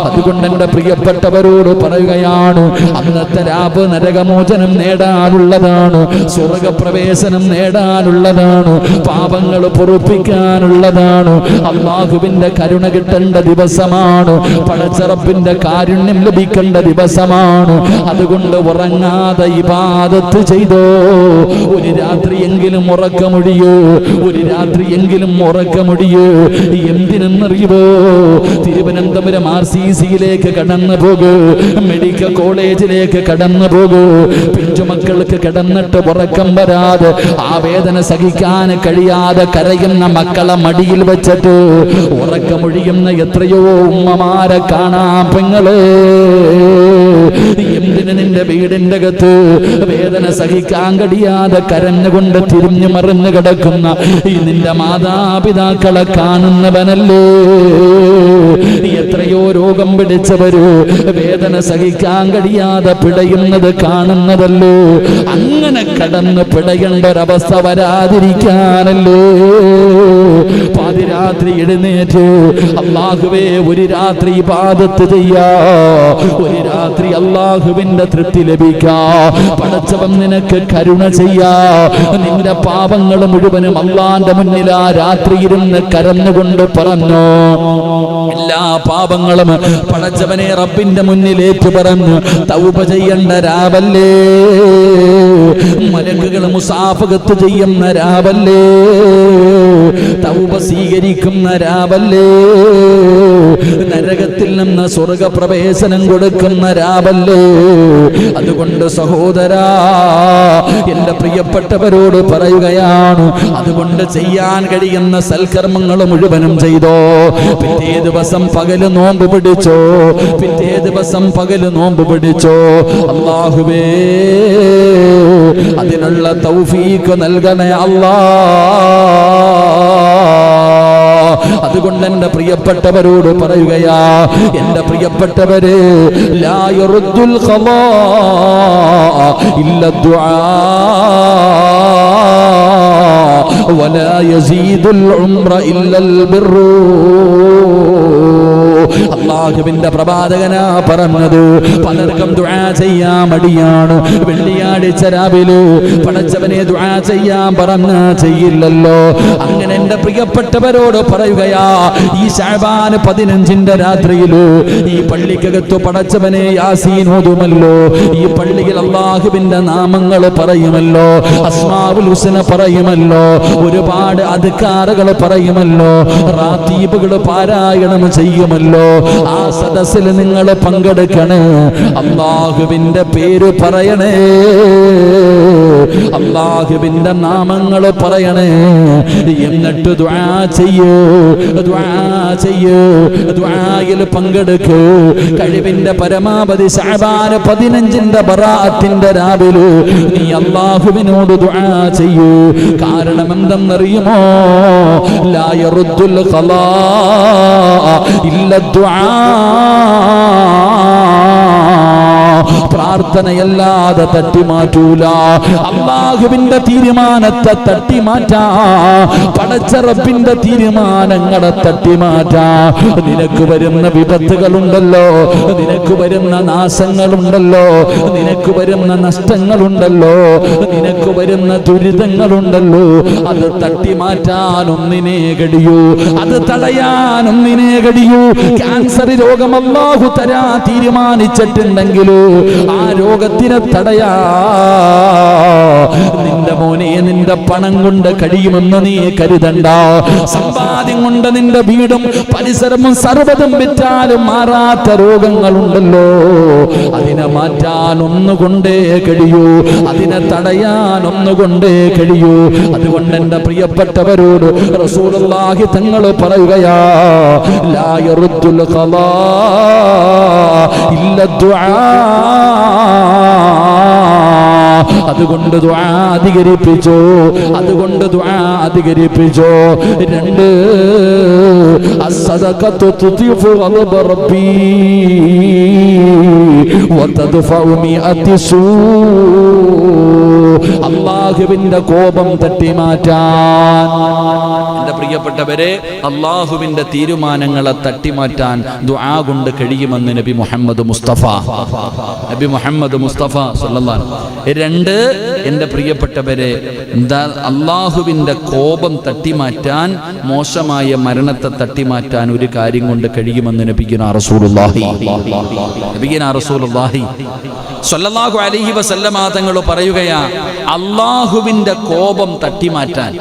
അതുകൊണ്ട് എന്റെ പ്രിയപ്പെട്ടവരോട് പറയുകയാണ്, അന്നത്തെ രാവ് നരകമോചനം നേടാനുള്ളതാണ്, സ്വർഗപ്രവേശനം നേടാനുള്ളതാണ്, പാപങ്ങൾ പൊറുപ്പിക്കാനുള്ളതാണ്, അല്ലാഹുവിന്റെ കരുണ കിട്ടേണ്ട ദിവസമാണ്, പടച്ച റബ്ബിന്റെ കാരുണ്യം ലഭിക്കേണ്ട ദിവസമാണ്. അതുകൊണ്ട് ഉറങ്ങാതെ ഇബാദത്ത് ചെയ്തോ. ഒരു രാത്രിയെങ്കിലും ഉറക്കമൊഴിയോ, ഒരു രാത്രിയെങ്കിലും ഉറക്കമൊഴിയോ. എന്തിനെന്നറിയുമോ? തിരുവനന്തപുരം RCCയിലേക്ക് കടന്നു പോകൂ, മെഡിക്കൽ കോളേജിലേക്ക് കടന്നു പോകൂ. പിഞ്ചുമക്കൾക്ക് കിടന്നിട്ട് ഉറക്കം വരാതെ ആ വേദന സഹിക്കാൻ കഴിയാതെ കരയുന്ന മക്കളെ മടിയിൽ വെച്ചിട്ട് ഉറക്കമൊഴിയുന്ന എത്രയോ ഉമ്മമാരെ കാണാം പെങ്ങളെ. എന്തിന് നിന്റെ വീടിന്റെ അകത്ത് വേദന സഹിക്കാൻ കഴിയാതെ കരഞ്ഞുകൊണ്ട് തിരിഞ്ഞു മറിഞ്ഞു കിടക്കുന്ന ഈ നിന്റെ മാതാപിതാക്കളെ കാണുന്നവനല്ലേ. എത്രയോ രോഗം പിടിച്ചവര് വേദന സഹിക്കാൻ കഴിയാതെ പിടയുന്നത് കാണുന്നതല്ലോ. അങ്ങനെ കടന്ന് പിടയേണ്ട ഒരവസ്ഥ വരാതിരിക്കാനല്ലോ പാതിരാത്രി എഴുന്നേറ്റ് അല്ലാഹുവേ ഒരു രാത്രി ഇബാദത്ത് ചെയ്യാ, ഒരു രാത്രി അല്ലാഹുവിന്റെ തൃപ്തി ലഭിക്കാ. പടച്ചവൻ നിനക്ക് കരുണ ചെയ്യാ. നിന്റെ പാപങ്ങൾ മുഴുവനും അല്ലാഹുവിന്റെ മുന്നിൽ ആ രാത്രി ഇരുന്ന് കരഞ്ഞുകൊണ്ട് പറഞ്ഞു. എല്ലാ പാപങ്ങളും പടച്ചവനെ റബ്ബിന്റെ മുന്നിലേക്ക് പറഞ്ഞു തൗബ ചെയ്യേണ്ട രാവല്ലേ, മലക്കുകൾ മുസാഫഹത്ത് ചെയ്യുന്ന രാവല്ലേ, തൗബ സ്വീകരിക്കുന്ന രാവല്ലേ, നരകത്തിൽ നിന്ന് സ്വർഗപ്രവേശനം കൊടുക്കുന്ന രാവല്ലേ. അതുകൊണ്ട് സഹോദരാ, എന്റെ പ്രിയപ്പെട്ടവരോട് പറയുകയാണ്, അതുകൊണ്ട് ചെയ്യാൻ കഴിയുന്ന സൽക്കർമ്മങ്ങൾ മുഴുവനും ചെയ്തോ. പിറ്റേ ദിവസം പകല് നോമ്പ് പിടിച്ചോ, പിറ്റേ ദിവസം പകല് നോമ്പ് പിടിച്ചോ. അല്ലാഹുവേ അതിനുള്ള തൗഫീഖ് നൽകണേ അല്ലാ. അതുകൊണ്ട് എന്റെ പ്രിയപ്പെട്ടവരോട് പറയുകയാ, എന്റെ പ്രിയപ്പെട്ടവരെ, ലാ യറുദ്ദുൽ ഖളാ ഇല്ല ദുആ വലാ യസീദുൽ ഉംറ ഇല്ലൽ ബിർറു. അല്ലാഹുവിന്റെ പ്രവാചകനാ പറഞ്ഞത്. പലർക്കും ദുആ ചെയ്യാൻ മടിയാണ്. വെള്ളിയാഴ്ച രാവിലെ പടച്ചവനെ ദുആ ചെയ്യാൻ പറഞ്ഞാ ചെയ്യില്ലല്ലോ. അങ്ങനെ എന്റെ പ്രിയപ്പെട്ടവരോട് പറയുകയാ, ഈ ശഅബാൻ 15ന്റെ രാത്രിയില് ഈ പള്ളിക്കകത്ത് പടച്ചവനെ യാസീൻ ഓതുമല്ലോ, ഈ പള്ളിയിൽ അല്ലാഹുവിന്റെ നാമങ്ങൾ പറയുമല്ലോ, അസ്മാഉൽ ഹുസ്ന പറയുമല്ലോ, ഒരുപാട് അദ്കാറുകൾ പറയുമല്ലോ, റാത്തീബുകൾ പാരായണം ചെയ്യുമല്ലോ. ആ സദസ്സിൽ നിങ്ങൾ പങ്കെടുക്കണേ, അല്ലാഹുവിന്റെ പേര് പറയണേ, അല്ലാഹുവിന്റെ നാമങ്ങൾ പറയണേ, എന്നിട്ട് ദുആ ചെയ്യൂ, ദുആ ചെയ്യൂ, ദുആയിൽ പങ്കെടുക്കൂ. കഴിവിന്റെ പരമാവധി ശഅബാൻ 15ന്റെ ബറാഅത്തിന്റെ രാവിലെ നീ അല്ലാഹുവിനോട് ദുആ ചെയ്യൂ. കാരണം എന്തെന്നറിയുമോ? ലാ യറുദ്ദുൽ ഖലാ ഇല്ല ദുആ. പ്രാർത്ഥനയല്ലാതെ തട്ടിമാറ്റൂല. അല്ലാഹുവിന്റെ തീരുമാനത്തെ തട്ടിമാറ്റാ, പടച്ച റബ്ബിന്റെ തീരുമാനങ്ങളെ തട്ടിമാറ്റാ. നിനക്ക് വരുന്ന വിപത്തുകളുണ്ടല്ലോ, നിനക്ക് വരുന്ന നാശങ്ങളുണ്ടല്ലോ, നിനക്ക് വരുന്ന നഷ്ടങ്ങളുണ്ടല്ലോ, നിനക്ക് വരുന്ന ദുരിതങ്ങളുണ്ടല്ലോ, അത് തട്ടിമാറ്റാൻ ഒന്നിനെ കഴിയൂ, അത് തടയാൻ ഒന്നിനെ കഴിയൂ. ക്യാൻസർ രോഗം അല്ലാഹു തരാ തീരുമാനിച്ചിട്ടുണ്ടെങ്കിലോ ആ രോഗത്തിനെ തടയാ നിന്റെ മോനെ നിന്റെ പണം കൊണ്ട് കഴിയുമെന്ന് നീ കരുതണ്ട. സമ്പാദ്യം കൊണ്ട് നിന്റെ വീടും പരിസരവും സർവ്വതും വിറ്റാലും മാറാത്ത രോഗങ്ങളുണ്ടല്ലോ, അതിനെ മാറ്റാൻ ഒന്നുകൊണ്ടേ കഴിയൂ, അതിനെ തടയാൻ ഒന്നുകൊണ്ടേ കഴിയൂ. അതുകൊണ്ട് എന്റെ പ്രിയപ്പെട്ടവരോട് റസൂലുള്ളാഹി തങ്ങൾ പറയുകയാ, ലാ യറുദ്ദുൽ ഖലാ ഇല്ല ദുആ. അതുകൊണ്ട് ദുആ അധികരിപ്പിച്ചോ, അതുകൊണ്ട് ദുആ അധികരിപ്പിച്ചോ. 2 അസ്സദഖത്തു തുതിഫു ഗളബ റബ്ബി വതദ്ഫഉ മിഅതി സൂ. അല്ലാഹുവിന്റെ കോപം തട്ടിമാറ്റാൻ, എന്റെ പ്രിയപ്പെട്ടവരെ, അല്ലാഹുവിന്റെ തീരുമാനങ്ങളെ തട്ടിമാറ്റാൻ ദുആ കൊണ്ട് കഴിയുമെന്ന് നബി മുഹമ്മദ് മുസ്തഫ സല്ലല്ലാഹു അലൈഹി. 2 എന്റെ പ്രിയപ്പെട്ടവരെ, അല്ലാഹുവിന്റെ കോപം തട്ടിമാറ്റാൻ, മോശമായ മരണത്തെ തട്ടിമാറ്റാൻ ഒരു കാര്യം കൊണ്ട് കഴിയുമെന്ന് നബിയുനാ റസൂലുള്ളാഹി സ്വല്ലല്ലാഹു അലൈഹി വസല്ലമ തങ്ങൾ പറയുകയാ, അല്ലാഹുവിന്റെ കോപം തട്ടിമാറ്റാൻ,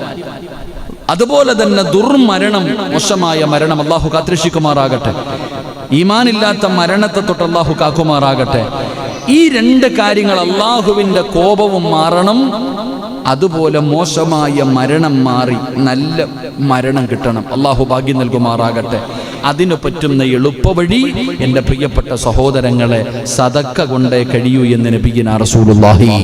അതുപോലെ തന്നെ ദുർമരണം, മോശമായ മരണം അല്ലാഹു കാത്തുരക്ഷിക്കുമാറാകട്ടെ, ഈമാനില്ലാത്ത മരണത്തെ തൊട്ട് അല്ലാഹു കാക്കുമാറാകട്ടെ. ഈ 2 കാര്യങ്ങൾ, അല്ലാഹുവിന്റെ കോപവും മാറണം, അതുപോലെ മോശമായ മരണം മാറി നല്ല മരണം കിട്ടണം. അല്ലാഹു ഭാഗ്യം നൽകുമാറാകട്ടെ. അതിനു പറ്റുന്ന എളുപ്പവഴി എൻ്റെ പ്രിയപ്പെട്ട സഹോദരങ്ങളെ, സദക്ക കൊണ്ടേ കഴിയൂ എന്ന് നബിയുനാ റസൂലുള്ളാഹി